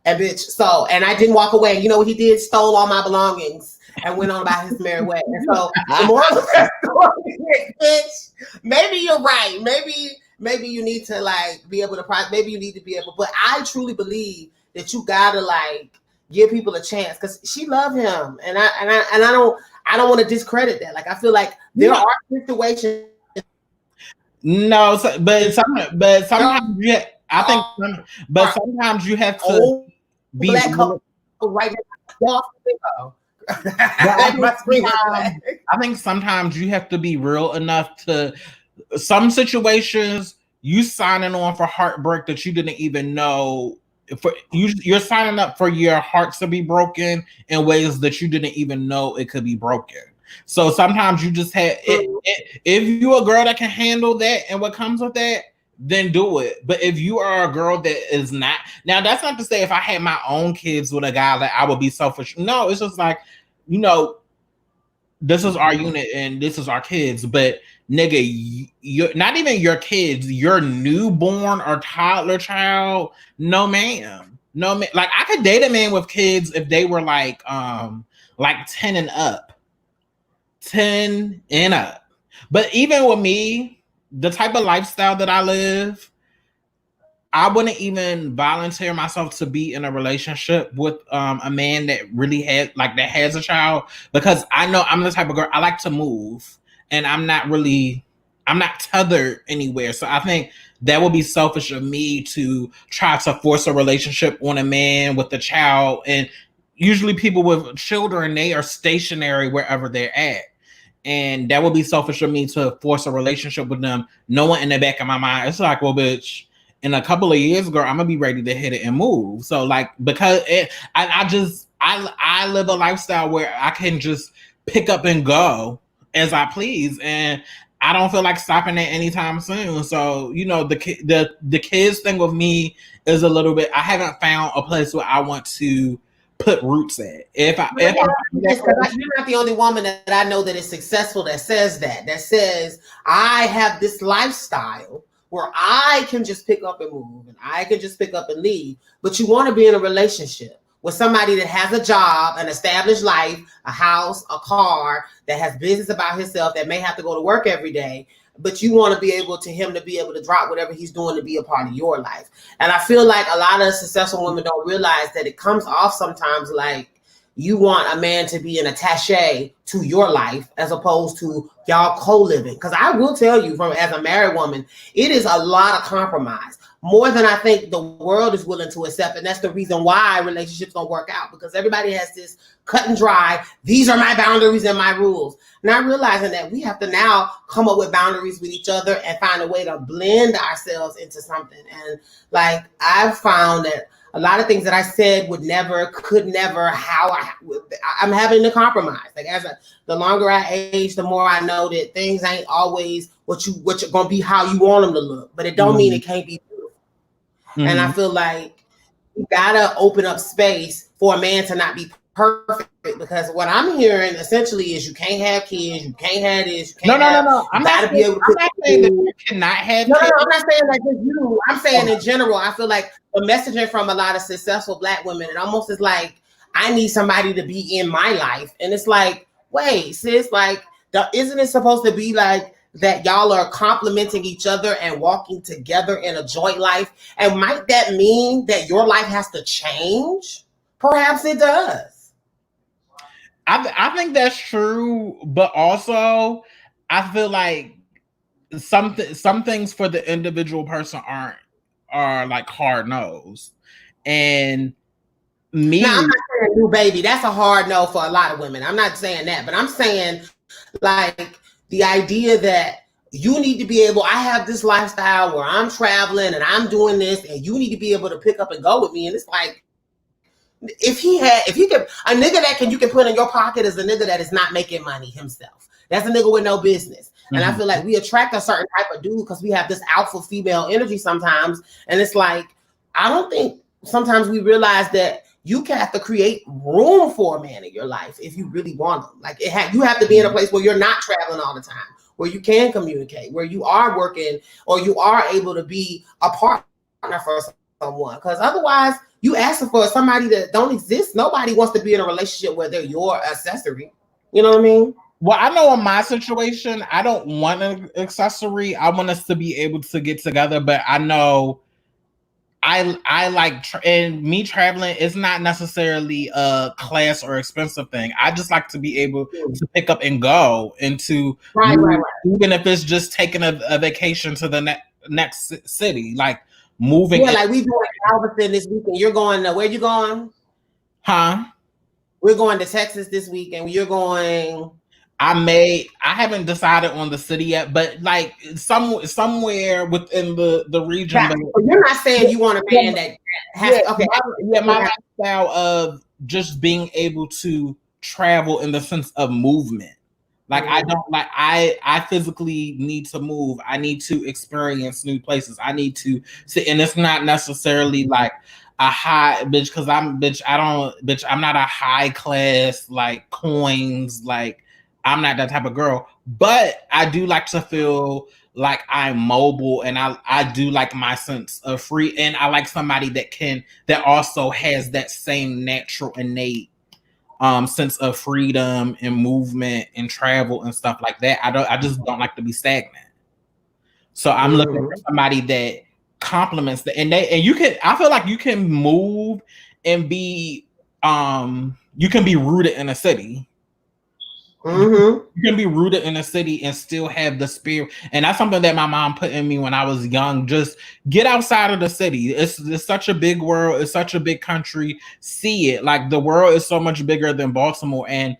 And and I didn't walk away. You know what he did? Stole all my belongings and went on about his merry way. And so the moral of that story is, bitch, maybe you're right. Maybe you need to like be able to maybe you need to be able, but I truly believe that you gotta like give people a chance because she loved him. And I don't want to discredit that. Like I feel like there are situations. No, but sometimes sometimes you have to be black couple right now. I think sometimes you have to be real enough to some situations you signing on for heartbreak that you didn't even know you're signing up for your heart to be broken in ways that you didn't even know it could be broken. So sometimes you just have if you're a girl that can handle that and what comes with that, then do it. But if you are a girl that is not, now that's not to say if I had my own kids with a guy that I would be selfish. No, it's just like, this is our unit and this is our kids. But nigga, you're not even your kids, your newborn or toddler child. No, ma'am. Like I could date a man with kids if they were like 10 and up. 10 and up. But even with me, the type of lifestyle that I live, I wouldn't even volunteer myself to be in a relationship with a man that really that has a child, because I know I'm the type of girl, I like to move and I'm not tethered anywhere. So I think that would be selfish of me to try to force a relationship on a man with a child. And usually people with children, they are stationary wherever they're at. And that would be selfish of me to force a relationship with them, knowing in the back of my mind, it's like, well, bitch, in a couple of years, girl, I'm gonna be ready to hit it and move. So like, because I live a lifestyle where I can just pick up and go as I please, and I don't feel like stopping at anytime soon. So the kids thing with me is a little bit. I haven't found a place where I want to put roots at. You're not the only woman that I know that is successful that says I have this lifestyle where I can just pick up and move and I can just pick up and leave. But you want to be in a relationship with somebody that has a job, an established life, a house, a car, that has business about himself, that may have to go to work every day. But you want to be able to drop whatever he's doing to be a part of your life. And I feel like a lot of successful women don't realize that it comes off sometimes like you want a man to be an attaché to your life as opposed to y'all co-living. Because I will tell you, from as a married woman, it is a lot of compromise, more than I think the world is willing to accept. And that's the reason why relationships don't work out, because everybody has this cut and dry, these are my boundaries and my rules. Not realizing that we have to now come up with boundaries with each other and find a way to blend ourselves into something. And like, I've found that a lot of things that I said could never, I'm having to compromise. Like the longer I age, the more I know that things ain't always what you're gonna be how you want them to look, but it don't mean it can't be beautiful. And I feel like you gotta open up space for a man to not be perfect, because what I'm hearing essentially is you can't have kids, you can't have this, you can't no. I'm not saying that you cannot have kids. No, I'm not saying that just you. I'm saying in general, I feel like the messaging from a lot of successful Black women, it almost is like, I need somebody to be in my life. And it's like, wait, sis, like, isn't it supposed to be like that y'all are complementing each other and walking together in a joint life? And might that mean that your life has to change? Perhaps it does. I think that's true, but also I feel like some things for the individual person are like hard no's. And me, now, I'm not saying new baby, that's a hard no for a lot of women. I'm not saying that, but I'm saying like the idea that you need to be able, I have this lifestyle where I'm traveling and I'm doing this, and you need to be able to pick up and go with me. And it's like, if he could, a nigga that you can put in your pocket is a nigga that is not making money himself. That's a nigga with no business. And I feel like we attract a certain type of dude because we have this alpha female energy sometimes. And it's like, I don't think sometimes we realize that you can have to create room for a man in your life if you really want him. Like you have to be in a place where you're not traveling all the time, where you can communicate, where you are working, or you are able to be a partner for someone. Because otherwise, you asking for somebody that don't exist. Nobody wants to be in a relationship where they're your accessory. You know what I mean? Well, I know in my situation, I don't want an accessory. I want us to be able to get together, but I know I like, and me traveling is not necessarily a class or expensive thing. I just like to be able to pick up and go into, right. Even if it's just taking a vacation to the next city, like moving. Yeah, like we doing Galveston this weekend. You're going to, where you going? Huh? We're going to Texas this weekend. You're going. I haven't decided on the city yet, but like somewhere within the region. Yeah, but you're not saying you want a man that has my lifestyle of just being able to travel in the sense of movement. Like I don't like I physically need to move. I need to experience new places. I need to see, and it's not necessarily like a high bitch, because I'm not a high class like coins, like I'm not that type of girl, but I do like to feel like I'm mobile, and I do like my sense of free, and I like somebody that also has that same natural innate sense of freedom and movement and travel and stuff like that. I just don't like to be stagnant. So I'm looking for somebody that complements that, and I feel like you can move and be you can be rooted in a city. You can be rooted in a city and still have the spirit. And that's something that my mom put in me when I was young. Just get outside of the city. It's such a big world. It's such a big country. See it. Like the world is so much bigger than Baltimore. And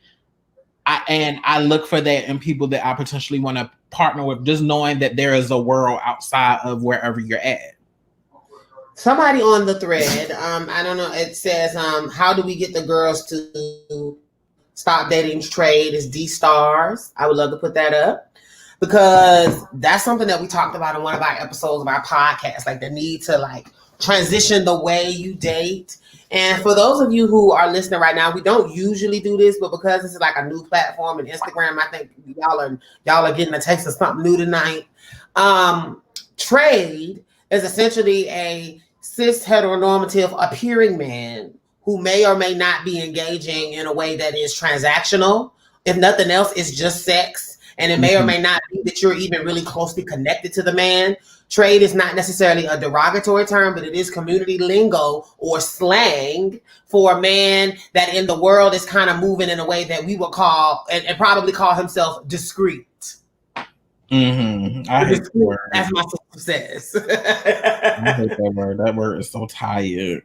I look for that in people that I potentially want to partner with, just knowing that there is a world outside of wherever you're at. Somebody on the thread, I don't know, it says, how do we get the girls to stop dating trade? Is D-Stars. I would love to put that up, because that's something that we talked about in one of our episodes of our podcast, like the need to like transition the way you date. And for those of you who are listening right now, we don't usually do this, but because this is like a new platform and Instagram, I think y'all are getting a taste of something new tonight. Trade is essentially a cis heteronormative appearing man who may or may not be engaging in a way that is transactional. If nothing else, it's just sex. And it may or may not be that you're even really closely connected to the man. Trade is not necessarily a derogatory term, but it is community lingo or slang for a man that in the world is kind of moving in a way that we would call and probably call himself discreet. Mm-hmm. I hate that word. As my sister says. I hate that word. That word is so tired.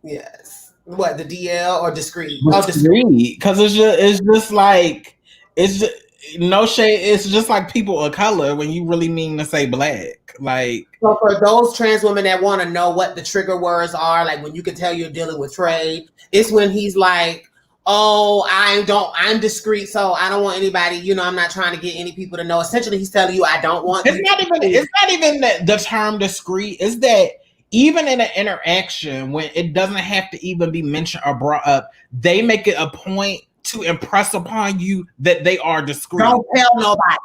Yes. What, the DL or discreet? Discreet, because it's just like, it's just, no shade. It's just like people of color when you really mean to say black. Like, so for those trans women that want to know what the trigger words are, like when you can tell you're dealing with trade, it's when he's like, oh, I'm discreet, so I don't want anybody, you know, I'm not trying to get any people to know. Essentially, he's telling you, I don't want. It's not even the term discreet. It's that even in an interaction, when it doesn't have to even be mentioned or brought up, they make it a point to impress upon you that they are discreet. Don't tell nobody.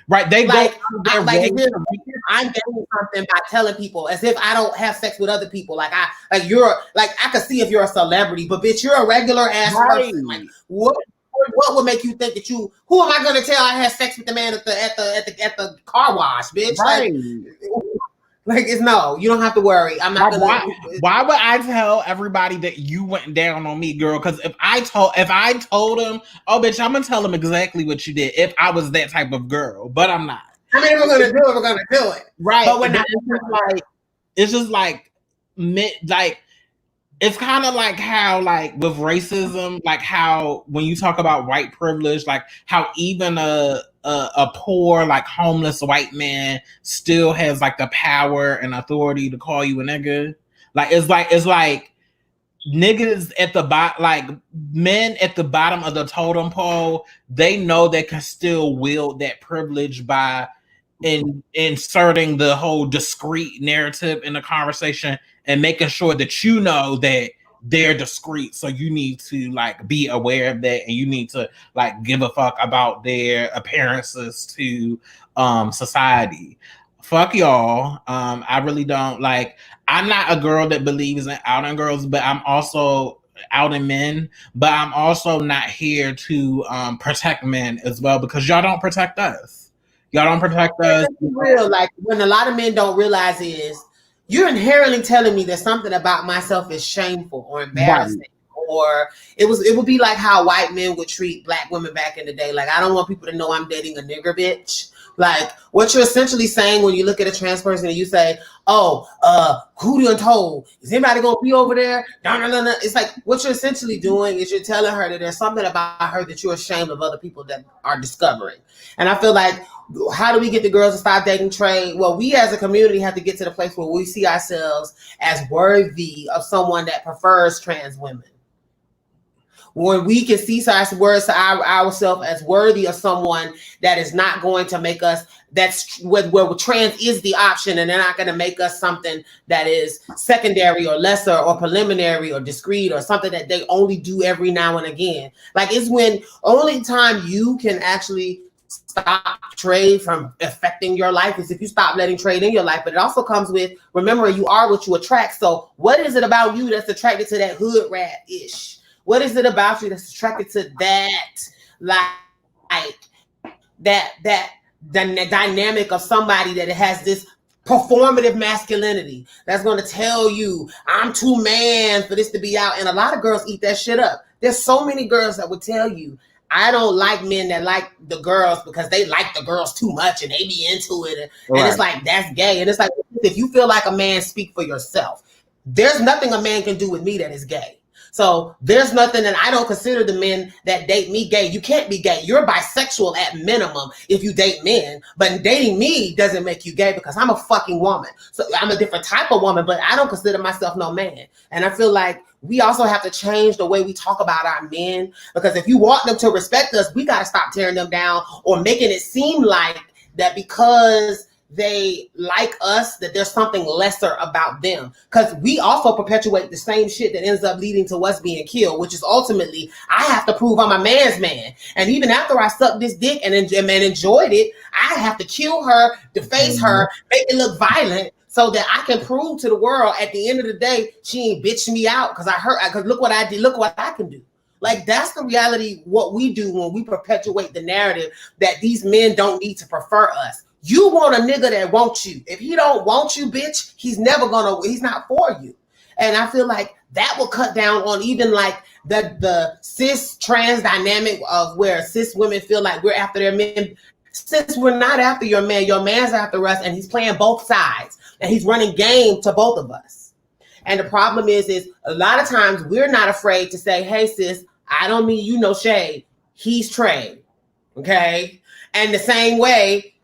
Right? They like, I'm getting something by telling people as if I don't have sex with other people. Like I could see if you're a celebrity, but bitch, you're a regular ass person. Like what would make you think that you? Who am I going to tell I had sex with the man at the car wash, bitch? Right. Like it's no, you don't have to worry. I'm not gonna. Why would I tell everybody that you went down on me, girl? Because if I told him, oh bitch, I'm gonna tell him exactly what you did if I was that type of girl, but I'm not. I mean, if we're gonna do it, we're gonna do it, right? But we're not. It's just like it's kind of like how, like with racism, like how when you talk about white privilege, like how even a poor, like homeless white man still has like the power and authority to call you a nigga. Like it's like niggas at the bottom, like men at the bottom of the totem pole, they know they can still wield that privilege by inserting the whole discreet narrative in the conversation and making sure that you know that they're discreet. So you need to like be aware of that, and you need to like give a fuck about their appearances to society. Fuck y'all. I really don't like. I'm not a girl that believes in outing girls, but I'm also outing men. But I'm also not here to protect men as well, because y'all don't protect us. Y'all don't protect us. Real, like when a lot of men don't realize is you're inherently telling me that something about myself is shameful or embarrassing. Right. Or it would be like how white men would treat black women back in the day. Like, I don't want people to know I'm dating a nigger bitch. Like, what you're essentially saying when you look at a trans person and you say, oh, who you told? Is anybody going to be over there? No. It's like, what you're essentially doing is you're telling her that there's something about her that you're ashamed of other people that are discovering. And I feel like, how do we get the girls to stop dating trade? Well, we as a community have to get to the place where we see ourselves as worthy of someone that prefers trans women. When we can see ourselves as worthy of someone that is not going to make us, that's where trans is the option, and they're not going to make us something that is secondary or lesser or preliminary or discreet or something that they only do every now and again. Like, it's when only time you can actually stop trade from affecting your life is if you stop letting trade in your life. But it also comes with, remember, you are what you attract. So what is it about you that's attracted to that hood rat-ish? What is it about you that's attracted to that, like that the dynamic of somebody that has this performative masculinity that's going to tell you, I'm too man for this to be out? And a lot of girls eat that shit up. There's so many girls that would tell you, I don't like men that like the girls because they like the girls too much and they be into it. And It's like, that's gay. And it's like, if you feel like a man, speak for yourself. There's nothing a man can do with me that is gay. So there's nothing, and I don't consider the men that date me gay. You can't be gay. You're bisexual at minimum if you date men, but dating me doesn't make you gay because I'm a fucking woman. So I'm a different type of woman, but I don't consider myself no man. And I feel like we also have to change the way we talk about our men, because if you want them to respect us, we got to stop tearing them down or making it seem like that because they like us, that there's something lesser about them, because we also perpetuate the same shit that ends up leading to us being killed, which is ultimately, I have to prove I'm a man's man. And even after I sucked this dick and enjoyed it, I have to kill her, deface her, make it look violent, so that I can prove to the world at the end of the day, she ain't bitched me out because look what I did, look what I can do. Like, that's the reality, what we do when we perpetuate the narrative that these men don't need to prefer us. You want a nigga that wants you. If he don't want you, bitch, he's not for you. And I feel like that will cut down on even like the cis trans dynamic of where cis women feel like we're after their men. Since we're not after your man's after us, and he's playing both sides, and he's running game to both of us. And the problem is a lot of times we're not afraid to say, hey, sis, I don't mean you no shade. He's trained. Okay? And the same way,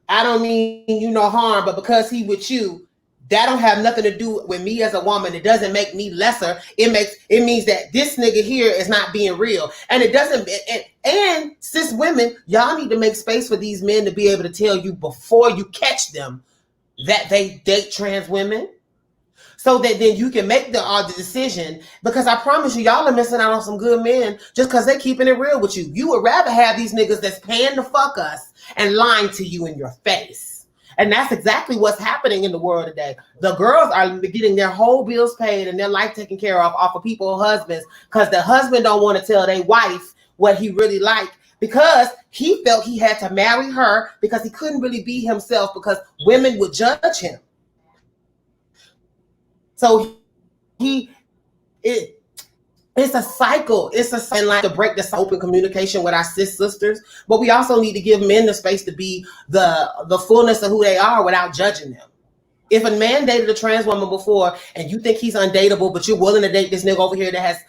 I don't mean you no harm, but because he with you, that don't have nothing to do with me as a woman. It doesn't make me lesser. It means that this nigga here is not being real. And it doesn't, and cis women, y'all need to make space for these men to be able to tell you before you catch them that they date trans women, so that then you can make the decision. Because I promise you, y'all are missing out on some good men just because they're keeping it real with you. You would rather have these niggas that's paying to fuck us and lying to you in your face. And that's exactly what's happening in the world today. The girls are getting their whole bills paid and their life taken care of off of people's husbands because the husband don't want to tell their wife what he really liked, because he felt he had to marry her because he couldn't really be himself because women would judge him. So it's a cycle. And like to break this open communication with our cis sisters, but we also need to give men the space to be the fullness of who they are without judging them. If a man dated a trans woman before and you think he's undateable, but you're willing to date this nigga over here that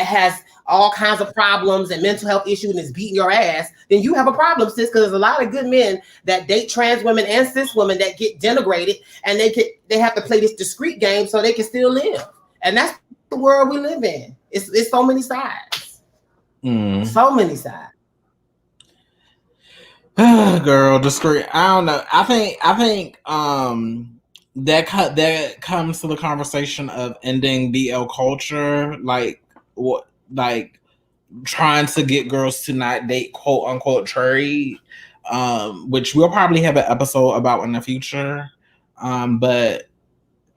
has all kinds of problems and mental health issues and is beating your ass, then you have a problem, sis, because there's a lot of good men that date trans women and cis women that get denigrated, and they have to play this discreet game so they can still live. And that's the world we live in. It's so many sides. So many sides. Girl, discreet. I don't know. I think that comes to the conversation of ending BL culture, like what, like trying to get girls to not date quote unquote trade, which we'll probably have an episode about in the future. But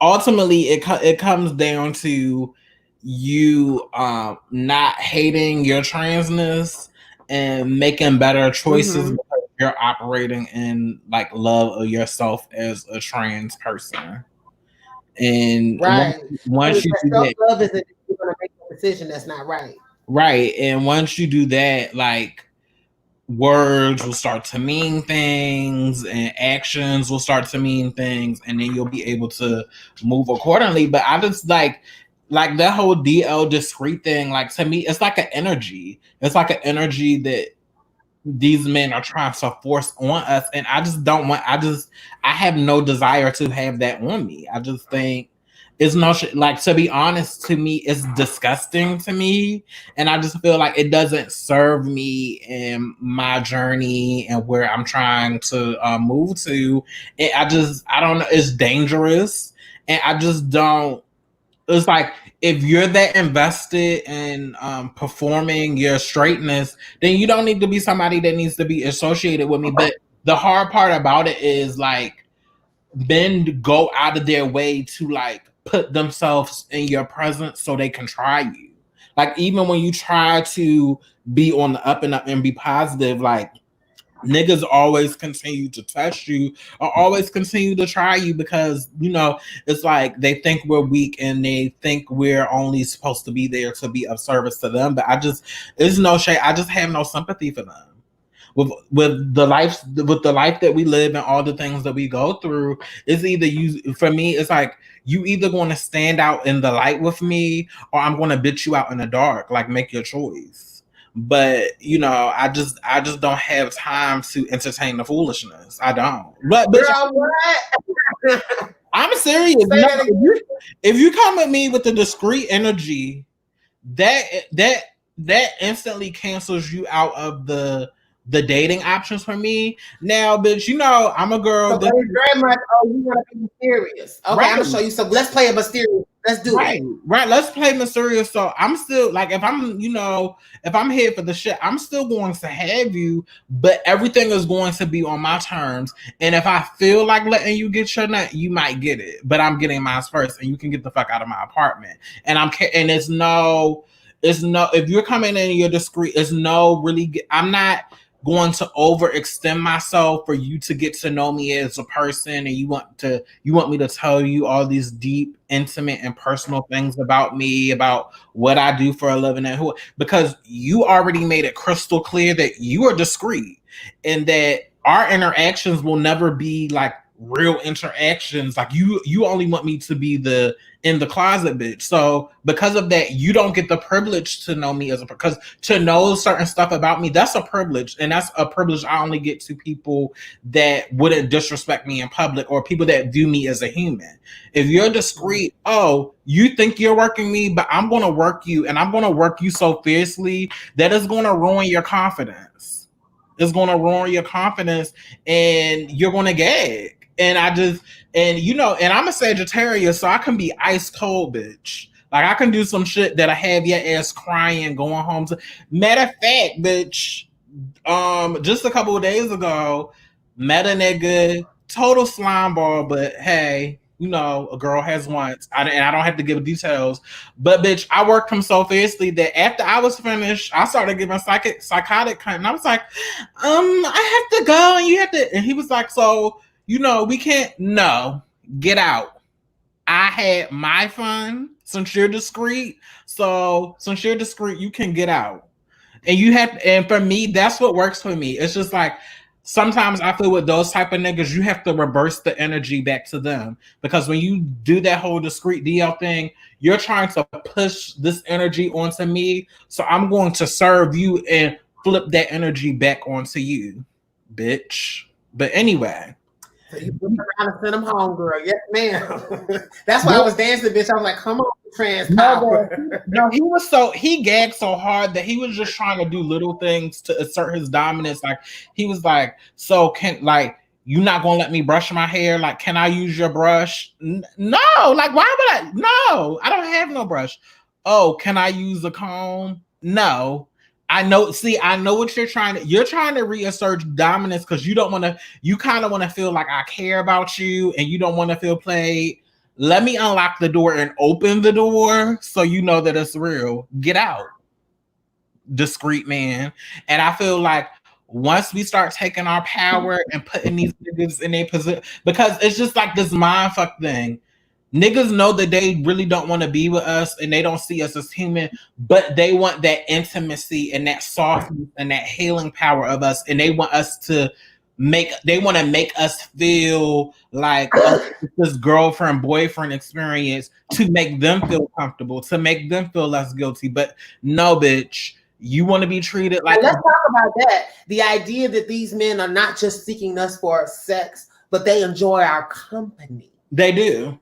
ultimately it comes down to you not hating your transness and making better choices because you're operating in like love of yourself as a trans person. And once you do that, love isn't you're gonna make a decision that's not right. Right. And once you do that, like words will start to mean things and actions will start to mean things, and then you'll be able to move accordingly. But I just like that whole DL discreet thing, like to me, it's like an energy. It's like an energy that these men are trying to force on us. And I just don't want, I have no desire to have that on me. I just think it's no like, to be honest, to me, it's disgusting to me. And I just feel like it doesn't serve me in my journey and where I'm trying to move to. And I don't know, it's dangerous. And I just don't, it's like, if you're that invested in performing your straightness, then you don't need to be somebody that needs to be associated with me. But the hard part about it is like, men go out of their way to like put themselves in your presence so they can try you. Like even when you try to be on the up and up and be positive, like niggas always continue to test you or always continue to try you because, you know, it's like they think we're weak and they think we're only supposed to be there to be of service to them. But it's no shade. I just have no sympathy for them. With the life that we live and all the things that we go through, it's either for me, it's like you either going to stand out in the light with me or I'm going to bitch you out in the dark. Like, make your choice. But you know, I just don't have time to entertain the foolishness. I don't. But girl, what? I'm serious. No, if you come at me with the discreet energy, that instantly cancels you out of the dating options for me. Now, bitch, you know I'm a girl. So very much. Oh, you want to be mysterious? Okay, right. I'm gonna show you. So let's play a mysterious. Let's do it. Right. Let's play mysterious. So I'm still like, if I'm here for the shit, I'm still going to have you, but everything is going to be on my terms. And if I feel like letting you get your nut, you might get it, but I'm getting mine first, and you can get the fuck out of my apartment. And it's no. If you're coming in and you're discreet, it's no really. I'm not going to overextend myself for you to get to know me as a person, and you want me to tell you all these deep, intimate, and personal things about me, about what I do for a living, and who, because you already made it crystal clear that you are discreet and that our interactions will never be like real interactions. Like you only want me to be the in the closet bitch. So because of that, you don't get the privilege to know me as a, because to know certain stuff about me, that's a privilege, and that's a privilege I only get to people that wouldn't disrespect me in public or people that view me as a human. If you're discreet, oh, you think you're working me, but I'm going to work you, and I'm going to work you so fiercely that it's going to ruin your confidence. It's going to ruin your confidence, and you're going to gag. And and I'm a Sagittarius, so I can be ice cold, bitch. Like I can do some shit that I have your ass crying, going home to. Matter of fact, bitch, just a couple of days ago, met a nigga, total slime ball, but hey, a girl has once, and I don't have to give details. But bitch, I worked him so fiercely that after I was finished, I started giving psychotic kind, and I was like, I have to go, and you have to, and he was like, so. We can't. No, get out. I had my fun. Since you're discreet, you can get out. And for me, that's what works for me. It's just like sometimes I feel with those type of niggas, you have to reverse the energy back to them, because when you do that whole discreet DL thing, you're trying to push this energy onto me. So I'm going to serve you and flip that energy back onto you, bitch. But anyway. So you put them around and send them home, girl. Yes, ma'am. That's why I was dancing, bitch. I was like, come on, trans power. No, he gagged so hard that he was just trying to do little things to assert his dominance. Like he was like, so you not gonna let me brush my hair? Like, can I use your brush? No, like why would I? No, I don't have no brush. Oh, can I use a comb? No. I know what you're trying to reassert dominance, because you kind of want to feel like I care about you, and you don't want to feel played. Let me unlock the door and open the door so you know that it's real. Get out, discreet man. And I feel like once we start taking our power and putting these niggas in a position, because it's just like this mindfuck thing. Niggas know that they really don't want to be with us, and they don't see us as human, but they want that intimacy and that softness and that healing power of us, and they want to make us feel like this girlfriend boyfriend experience to make them feel comfortable, to make them feel less guilty. But no, bitch, you want to be treated like. Let's talk about that. The idea that these men are not just seeking us for sex, but they enjoy our company. They do.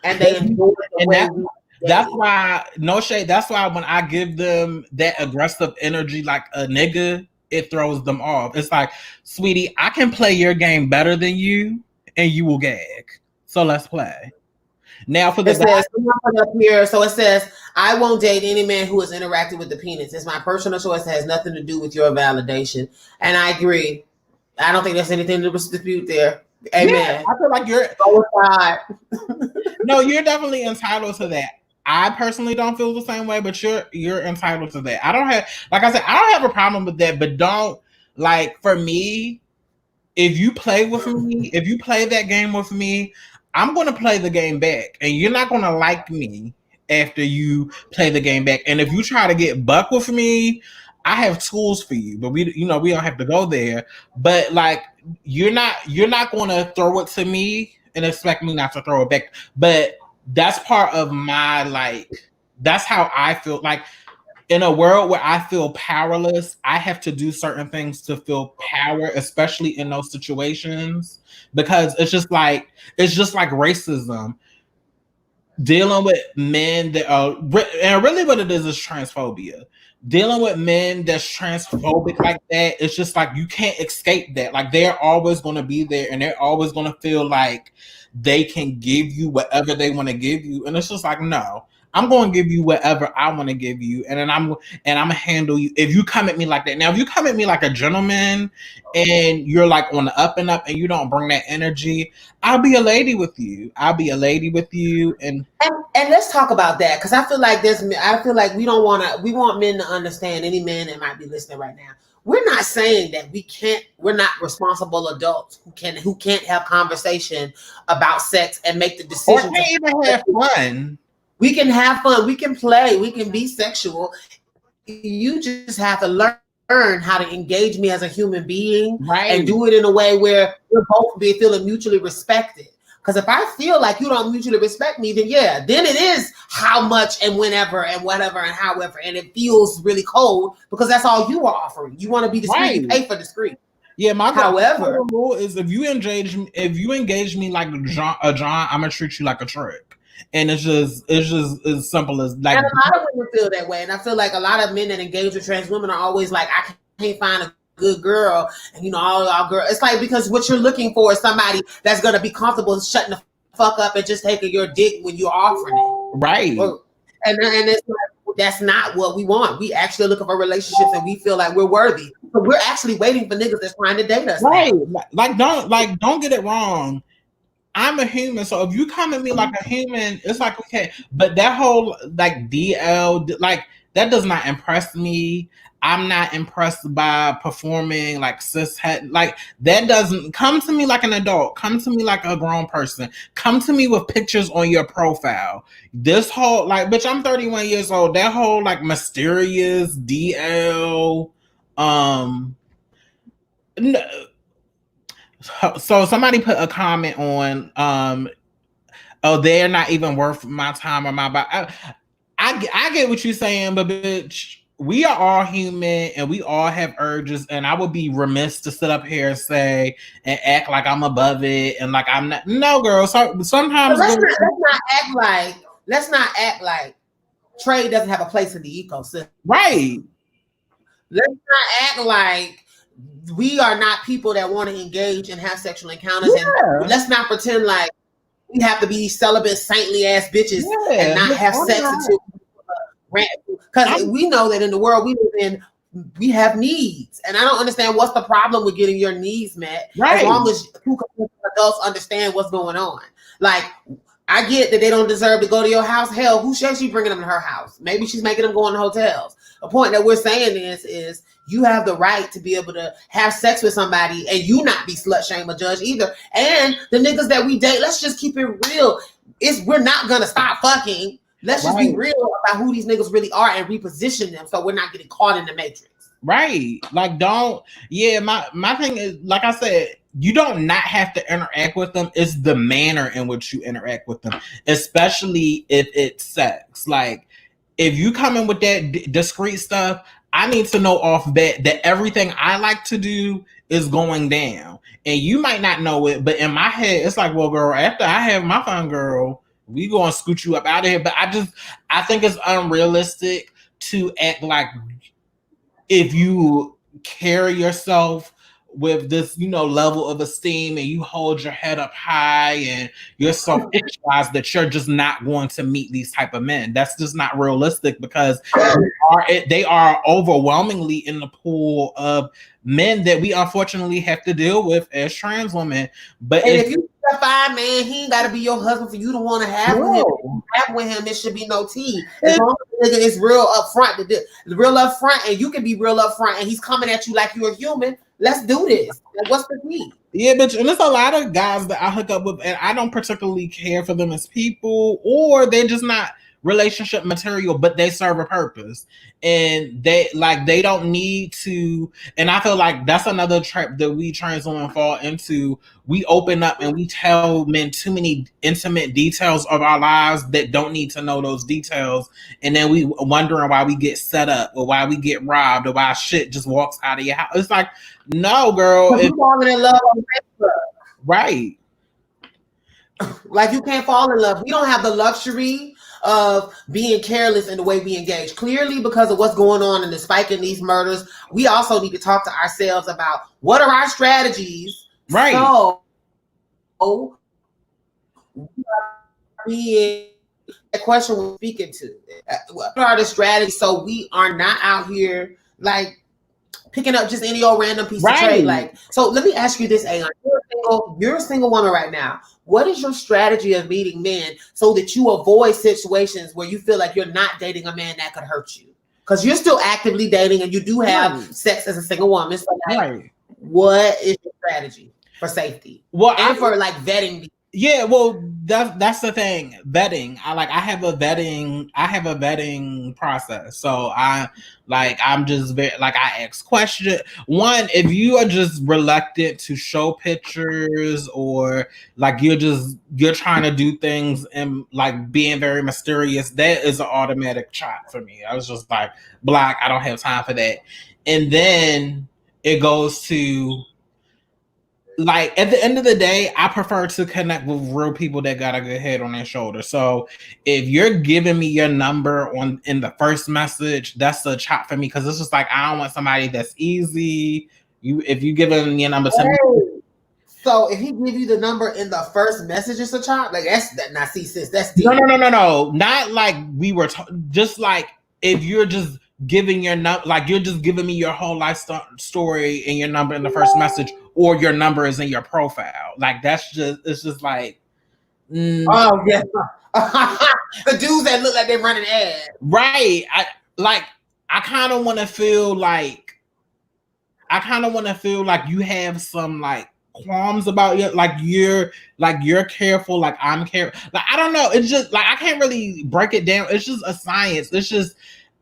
And they enjoy it. That's why, no shade, that's why when I give them that aggressive energy like a nigga, it throws them off. It's like, sweetie, I can play your game better than you, and you will gag. So let's play. Now for the up here, so it says, I won't date any man who has interacted with the penis. It's my personal choice. It has nothing to do with your validation. And I agree. I don't think there's anything to dispute there. Amen. Yeah, I feel like you're no, you're definitely entitled to that. I personally don't feel the same way, but you're entitled to that. I don't have, like I said, I don't have a problem with that, but don't, like, for me, if you play with me, if you play that game with me, I'm going to play the game back, and you're not going to like me after you play the game back. And if you try to get buck with me, I have tools for you, but we don't have to go there. But like, you're not going to throw it to me and expect me not to throw it back. But that's part of my, like, that's how I feel. Like, in a world where I feel powerless, I have to do certain things to feel power, especially in those situations, because it's just like racism. Dealing with men that are, and really what it is transphobia. Dealing with men that's transphobic like that, it's just like you can't escape that. Like, they're always going to be there, and they're always going to feel like they can give you whatever they want to give you. And it's just like, no, I'm going to give you whatever I want to give you, and then I'm gonna handle you. If you come at me like that, now if you come at me like a gentleman and you're like on the up and up and you don't bring that energy, I'll be a lady with you. And let's talk about that, because I feel like we want men to understand, any man that might be listening right now. we're not saying that we're not responsible adults who can't have conversation about sex and make the decision. Or can't even have fun. We can have fun, we can play, we can be sexual. You just have to learn how to engage me as a human being, right, and do it in a way where we're both feeling mutually respected. Because if I feel like you don't mutually respect me, then then it is how much and whenever and whatever and however, and it feels really cold because that's all you are offering. You want to be discreet, right. You pay for discreet. Yeah, however, rule is if you engage me like a John, I'm gonna treat you like a trick. And it's just as simple as like. And a lot of women feel that way, and I feel like a lot of men that engage with trans women are always like, I can't find a good girl, and all y'all girls. It's like because what you're looking for is somebody that's gonna be comfortable shutting the fuck up and just taking your dick when you're offering it, right? And it's like that's not what we want. We actually looking for relationships, and we feel like we're worthy. So we're actually waiting for niggas that's trying to date us, right? Like don't get it wrong. I'm a human, so if you come at me like a human, it's like okay. But that whole like DL, like that does not impress me. I'm not impressed by performing like cishet. Like that doesn't come to me like an adult. Come to me like a grown person. Come to me with pictures on your profile. This whole like, bitch, I'm 31 years old. That whole like mysterious DL, no. So somebody put a comment on, oh, they're not even worth my time or my body. I get what you're saying, but bitch, we are all human and we all have urges, and I would be remiss to sit up here and say and act like I'm above it and like I'm not. No, girl. So sometimes let's not act like trade doesn't have a place in the ecosystem. Right. Let's not act like we are not people that want to engage and have sexual encounters. Yeah. And let's not pretend like we have to be celibate, saintly ass bitches and not have sex until because we know that in the world we live in, we have needs. And I don't understand what's the problem with getting your needs met. Right. As long as two adults understand what's going on. Like, I get that they don't deserve to go to your house. Hell, who says she's bringing them to her house? Maybe she's making them go in hotels. The point that we're saying is you have the right to be able to have sex with somebody and you not be slut shame or judge either. And the niggas that we date, let's just keep it real. We're not gonna stop fucking. Let's just be real about who these niggas really are and reposition them so we're not getting caught in the matrix. Right. Like my thing is, like I said, you don't not have to interact with them. It's the manner in which you interact with them, especially if it's sex. Like if you come in with that discreet stuff, I need to know off bat that everything I like to do is going down. And you might not know it, but in my head, it's like, well, girl, after I have my fun, girl, we gonna scoot you up out of here. But I think it's unrealistic to act like if you carry yourself with this, level of esteem and you hold your head up high and you're so visualized that you're just not going to meet these type of men. That's just not realistic because they are overwhelmingly in the pool of men that we unfortunately have to deal with as trans women. But if you a fine man, he ain't got to be your husband for you to want to have with him. Have with him, it should be no tea. As long as the nigga is real upfront, real upfront, and you can be real upfront, and he's coming at you like you're a human. Let's do this. Like, what's the tea? Yeah, bitch, and there's a lot of guys that I hook up with, and I don't particularly care for them as people, or they're just not relationship material, but they serve a purpose, and they don't need to. And I feel like that's another trap that we trans women fall into. We open up and we tell men too many intimate details of our lives that don't need to know those details, and then we wondering why we get set up or why we get robbed or why shit just walks out of your house. It's like, no, girl, you're falling in love on Facebook. Right? Like, you can't fall in love. We don't have the luxury of being careless in the way we engage. Clearly, because of what's going on and the spike in these murders, we also need to talk to ourselves about what are our strategies. Right. So, the question we're speaking to. What are the strategies so we are not out here like picking up just any old random piece of trade? Like, so let me ask you this, Aeon. You're a single woman right now. What is your strategy of meeting men so that you avoid situations where you feel like you're not dating a man that could hurt you? because you're still actively dating and you do have sex as a single woman. So like, what is your strategy for safety? Well, and for like vetting. Yeah, well, that's the thing. Vetting. I have a vetting process. So I'm just very like I ask questions. One, if you are just reluctant to show pictures or like you're trying to do things and like being very mysterious, that is an automatic shot for me. I was just like, Black, I don't have time for that. And then it goes to like at the end of the day, I prefer to connect with real people that got a good head on their shoulder. So if you're giving me your number in the first message, that's a chop for me because it's just like I don't want somebody that's easy. If you give them your number to me. So if he give you the number in the first message, it's a chop. Like that's that. Now see, sis, that's deep. No. Not like we were just like if you're just giving your number, like you're just giving me your whole life story and your number in the first message, or your number is in your profile. Like it's just like, oh yeah, the dudes that look like they're running ads, right? I kind of want to feel like you have some like qualms about you, like you're careful, like I'm careful. Like I don't know. It's just like I can't really break it down. It's just a science. It's just.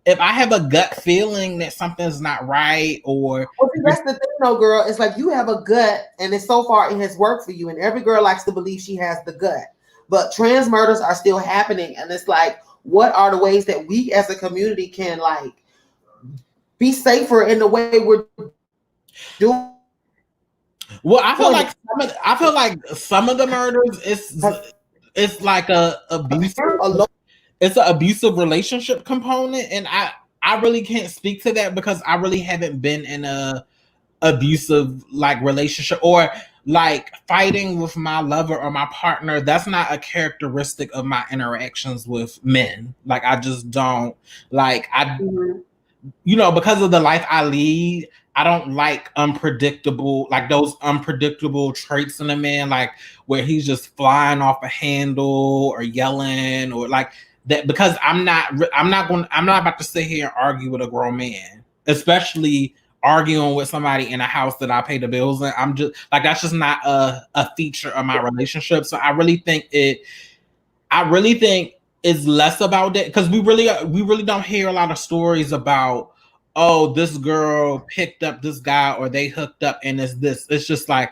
If I have a gut feeling that something's not right, or that's the thing, though, girl. It's like you have a gut, and it's so far it has worked for you, and every girl likes to believe she has the gut. But trans murders are still happening, and it's like, what are the ways that we as a community can like be safer in the way we're doing? Well, I feel like some of the murders it's like it's an abusive relationship component, and I really can't speak to that because I really haven't been in a abusive like relationship or like fighting with my lover or my partner. That's not a characteristic of my interactions with men. Like I just don't like you know, because of the life I lead, I don't like those unpredictable traits in a man, like where he's just flying off a handle or yelling or like that, because I'm not about to sit here and argue with a grown man, especially arguing with somebody in a house that I pay the bills in. I'm just like, that's just not a feature of my relationship. So I really think it's less about that, because we really don't hear a lot of stories about, oh, this girl picked up this guy or they hooked up and it's just like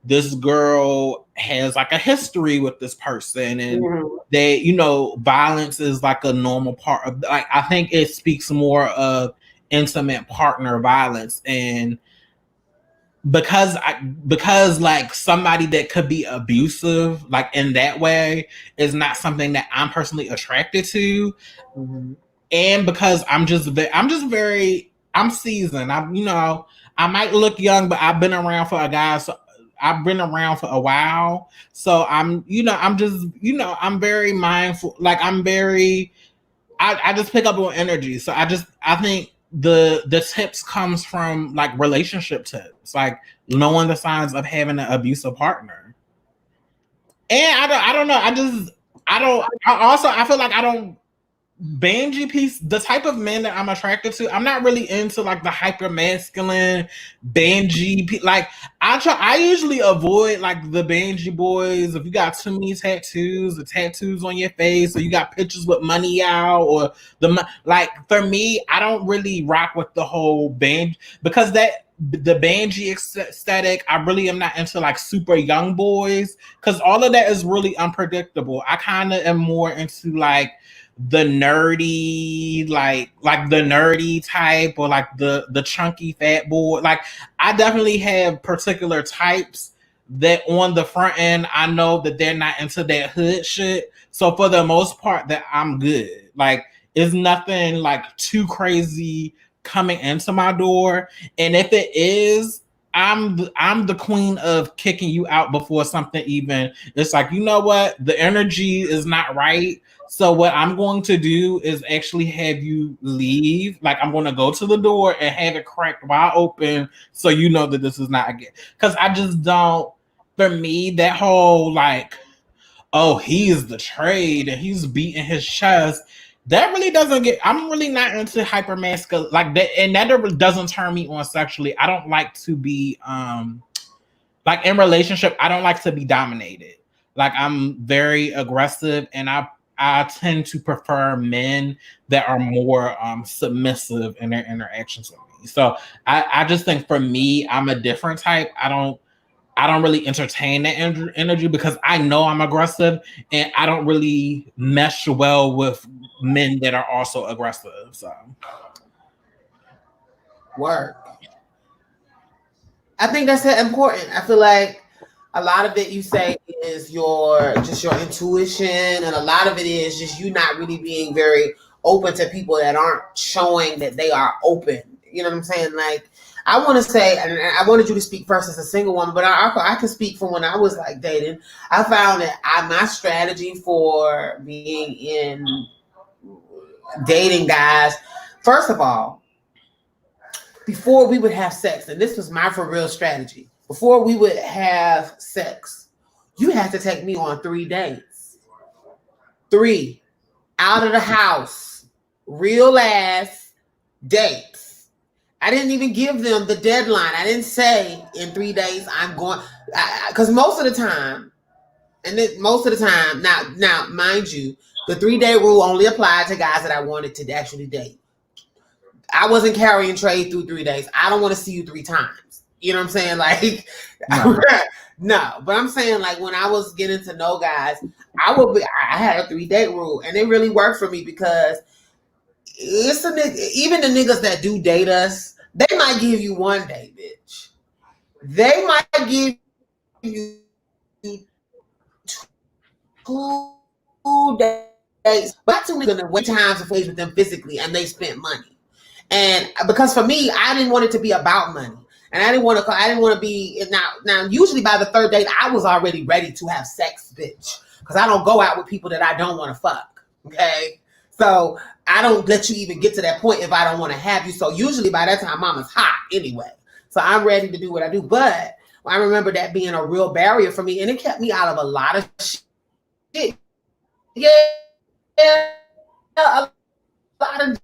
this girl has like a history with this person and they, you know, violence is like a normal part of, like, I think it speaks more of intimate partner violence. And because like somebody that could be abusive like in that way is not something that I'm personally attracted to. And because I'm seasoned. I might look young, but I've been around for a while. So I'm very mindful. Like I just pick up on energy. So I think the tips comes from like relationship tips, like knowing the signs of having an abusive partner. And I don't know. I feel like I don't Banji piece, the type of men that I'm attracted to, I'm not really into like the hyper masculine Banji. Like I usually avoid like the Banji boys. If you got too many tattoos, the tattoos on your face, or you got pictures with money out, or like for me, I don't really rock with the whole Banji, because the Banji aesthetic, I really am not into like super young boys, because all of that is really unpredictable. I kind of am more into like the nerdy, like the nerdy type, or like the chunky fat boy. Like I definitely have particular types that on the front end I know that they're not into that hood shit. So for the most part, that I'm good. Like it's nothing like too crazy coming into my door. And if it is, I'm the queen of kicking you out before something even. It's like, you know what? The energy is not right. So what I'm going to do is actually have you leave. Like I'm going to go to the door and have it cracked wide open, so you know that this is not again. Because I just don't. For me, that whole like, oh, he is the trade and he's beating his chest. That really doesn't get. I'm really not into hyper masculine like that, and that doesn't turn me on sexually. I don't like to be like in relationship. I don't like to be dominated. Like I'm very aggressive, and I tend to prefer men that are more submissive in their interactions with me. So I just think for me, I'm a different type. I don't really entertain that energy because I know I'm aggressive and I don't really mesh well with men that are also aggressive. So, work. I think that's important. I feel like a lot of it you say is your intuition, and a lot of it is just you not really being very open to people that aren't showing that they are open. You know what I'm saying? Like, I want to say, and I wanted you to speak first as a single woman, but I can speak from when I was like dating. I found that my strategy for being in dating guys, first of all, before we would have sex, and this was my for real strategy, before we would have sex, you had to take me on 3 dates. 3 out of the house, real ass dates. I didn't even give them the deadline. I didn't say in 3 days I'm going, because most of the time, now mind you, the 3-day rule only applied to guys that I wanted to actually date. I wasn't carrying trade through 3 days. I don't want to see you 3 times. You know what I'm saying? Like, no. But I'm saying, like, when I was getting to know guys, I had a 3-day rule, and it really worked for me because it's even the niggas that do date us, they might give you 1 day, bitch. They might give you 2 days, but too many gonna wait times to face with them physically, and they spent money. And because for me, I didn't want it to be about money, and I didn't want to be now. Usually by the 3rd date, I was already ready to have sex, bitch, because I don't go out with people that I don't want to fuck. Okay, so I don't let you even get to that point if I don't want to have you. So usually by that time, mama's hot anyway. So I'm ready to do what I do. But I remember that being a real barrier for me, and it kept me out of a lot of shit. Yeah, a lot of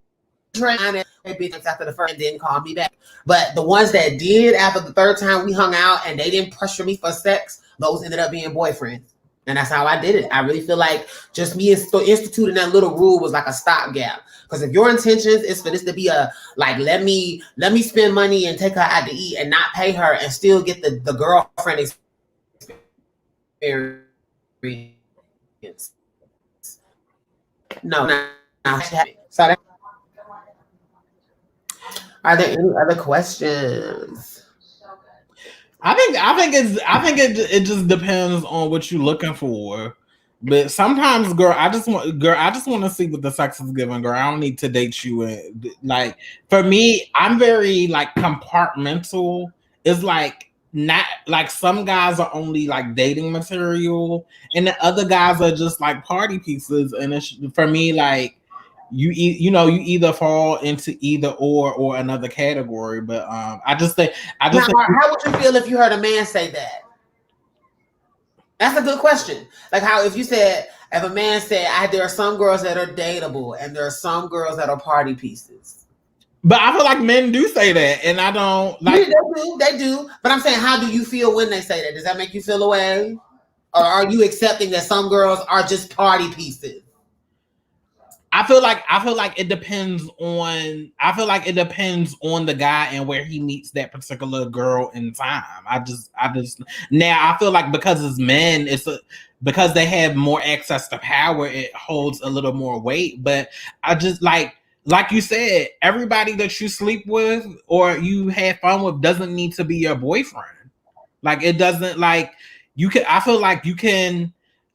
trying bitches after the first and didn't call me back. But the ones that did after the 3rd time we hung out and they didn't pressure me for sex, those ended up being boyfriends. And that's how I did it. I really feel like just me instituting that little rule was like a stopgap. Because if your intentions is for this to be a like, let me spend money and take her out to eat and not pay her and still get the girlfriend experience. No. So are there any other questions? I think it just depends on what you're looking for. But sometimes, girl, I just want to see what the sex is giving, girl. I don't need to date you. And like for me, I'm very like compartmental. It's like not like some guys are only like dating material, and the other guys are just like party pieces. And it's for me like you either fall into either or another category. But I just think how would you feel if you heard a man say that? That's a good question. Like how if a man said there are some girls that are dateable and there are some girls that are party pieces. But I feel like men do say that, and I don't like. They do. But I'm saying, how do you feel when they say that? Does that make you feel away, or are you accepting that some girls are just party pieces? I feel like it depends on. I feel like it depends on the guy and where he meets that particular girl in time. I just now I feel like because it's men, because they have more access to power, it holds a little more weight. But I just like you said, everybody that you sleep with or you have fun with doesn't need to be your boyfriend. Like it doesn't like you can. I feel like you can.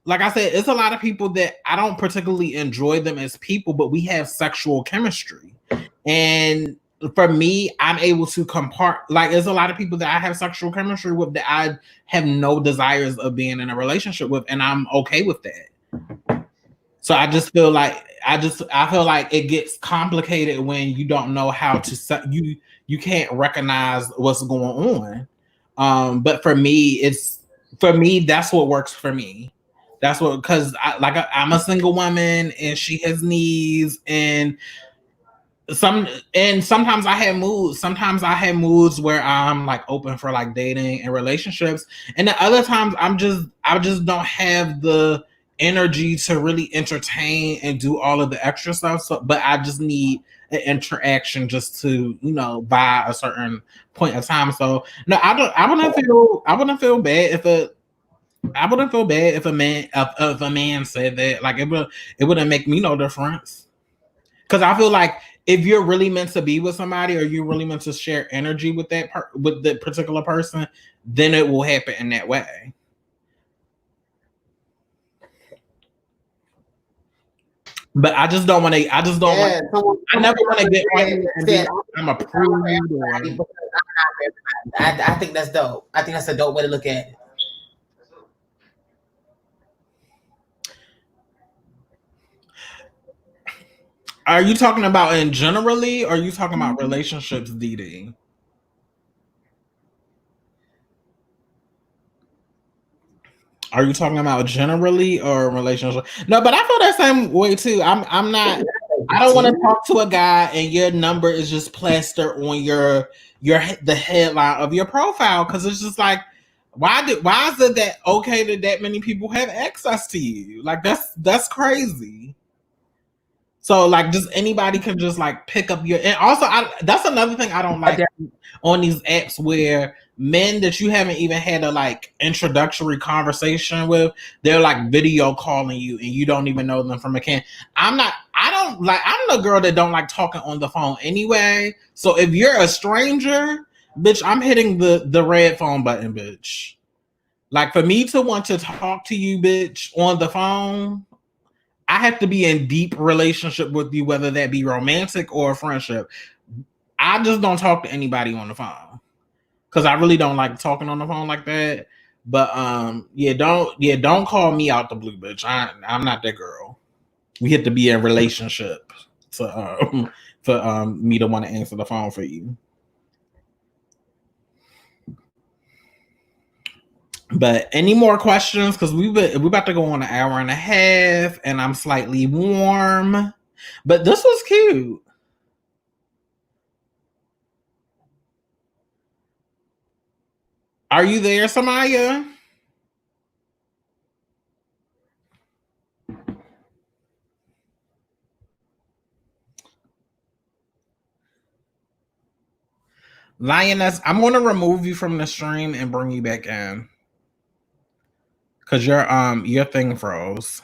Like I said, it's a lot of people that I don't particularly enjoy them as people, but we have sexual chemistry. And for me, I'm able to like there's a lot of people that I have sexual chemistry with that I have no desires of being in a relationship with, and I'm okay with that. So I just feel like I feel like it gets complicated when you don't know how to you can't recognize what's going on. But for me, that's what works for me. That's what, because I'm a single woman and she has needs, and sometimes I have moods. Sometimes I have moods where I'm like open for like dating and relationships, and then other times I just don't have the energy to really entertain and do all of the extra stuff. So, but I just need an interaction just to by a certain point of time. So no, I wouldn't feel bad if a man said that. Like it wouldn't make me no difference. Because I feel like if you're really meant to be with somebody, or you're really meant to share energy with with the particular person, then it will happen in that way. But I just don't want to. I just don't. Yeah, I never want to get on. I'm a prude. I think that's dope. I think that's a dope way to look at it. Are you talking about in generally, or are you talking about relationships, DD? Are you talking about generally or relationship? No, but I feel that same way too. I'm not. I don't want to talk to a guy and your number is just plastered on the headline of your profile, because it's just like, why is it that okay that many people have access to you? Like that's crazy. So like just anybody can just like pick up your, and also that's another thing I don't like on these apps, where men that you haven't even had a like introductory conversation with, they're like video calling you and you don't even know them from a can. I'm the girl that don't like talking on the phone anyway. So if you're a stranger, bitch, I'm hitting the red phone button, bitch. Like for me to want to talk to you, bitch, on the phone, I have to be in deep relationship with you, whether that be romantic or friendship. I just don't talk to anybody on the phone because I really don't like talking on the phone like that. But don't call me out the blue, bitch. I'm not that girl. We have to be in relationship to for me to want to answer the phone for you. But any more questions? Because we're about to go on an hour and a half, and I'm slightly warm. But this was cute. Are you there, Samaya? Lioness, I'm going to remove you from the stream and bring you back in. Because your thing froze.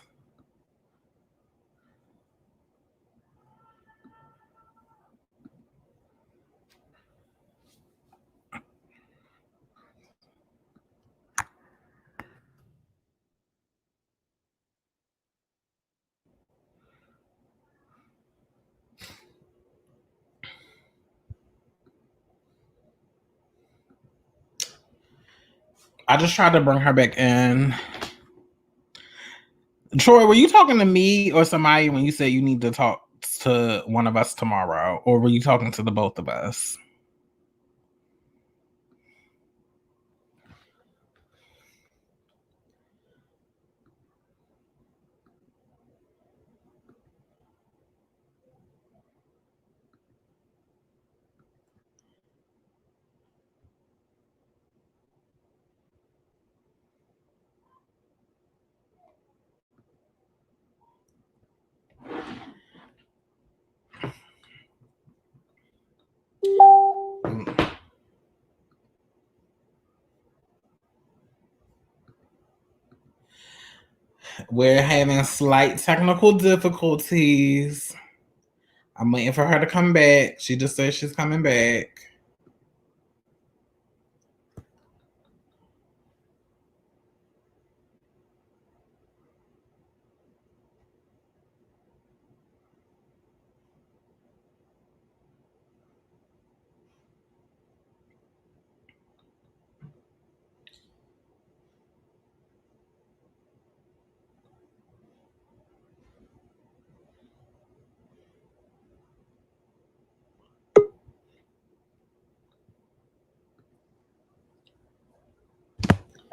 I just tried to bring her back in. Troy, were you talking to me or somebody when you said you need to talk to one of us tomorrow? Or were you talking to the both of us? We're having slight technical difficulties. I'm waiting for her to come back. She just said she's coming back.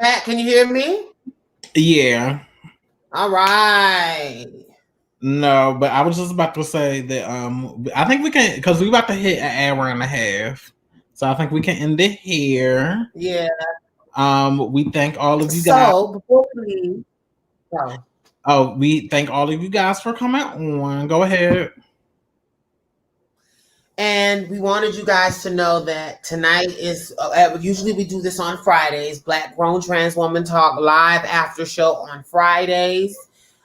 Matt, can you hear me? Yeah. All right. No, but I was just about to say that I think we can, because we about to hit an hour and a half. So I think we can end it here. Yeah. We thank all of you guys. So before we leave, we thank all of you guys for coming on. Go ahead. And we wanted you guys to know that tonight is usually we do this on Fridays. Black Grown Trans Woman Talk live after show on Fridays,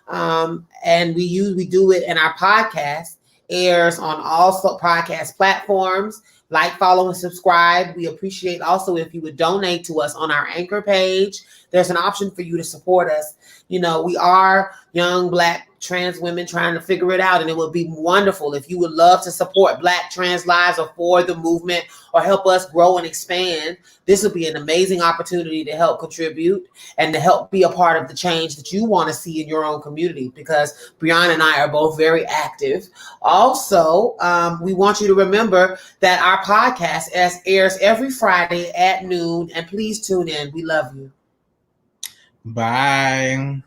and we do it, and our podcast airs on all podcast platforms. Like, follow, and subscribe. We appreciate also if you would donate to us on our Anchor page. There's an option for you to support us. You know, we are young Black trans women trying to figure it out, and it would be wonderful if you would love to support Black trans lives or for the movement or help us grow and expand. This would be an amazing opportunity to help contribute and to help be a part of the change that you want to see in your own community, because Brianna and I are both very active. Also, we want you to remember that our podcast airs every Friday at noon, and please tune in. We love you. Bye.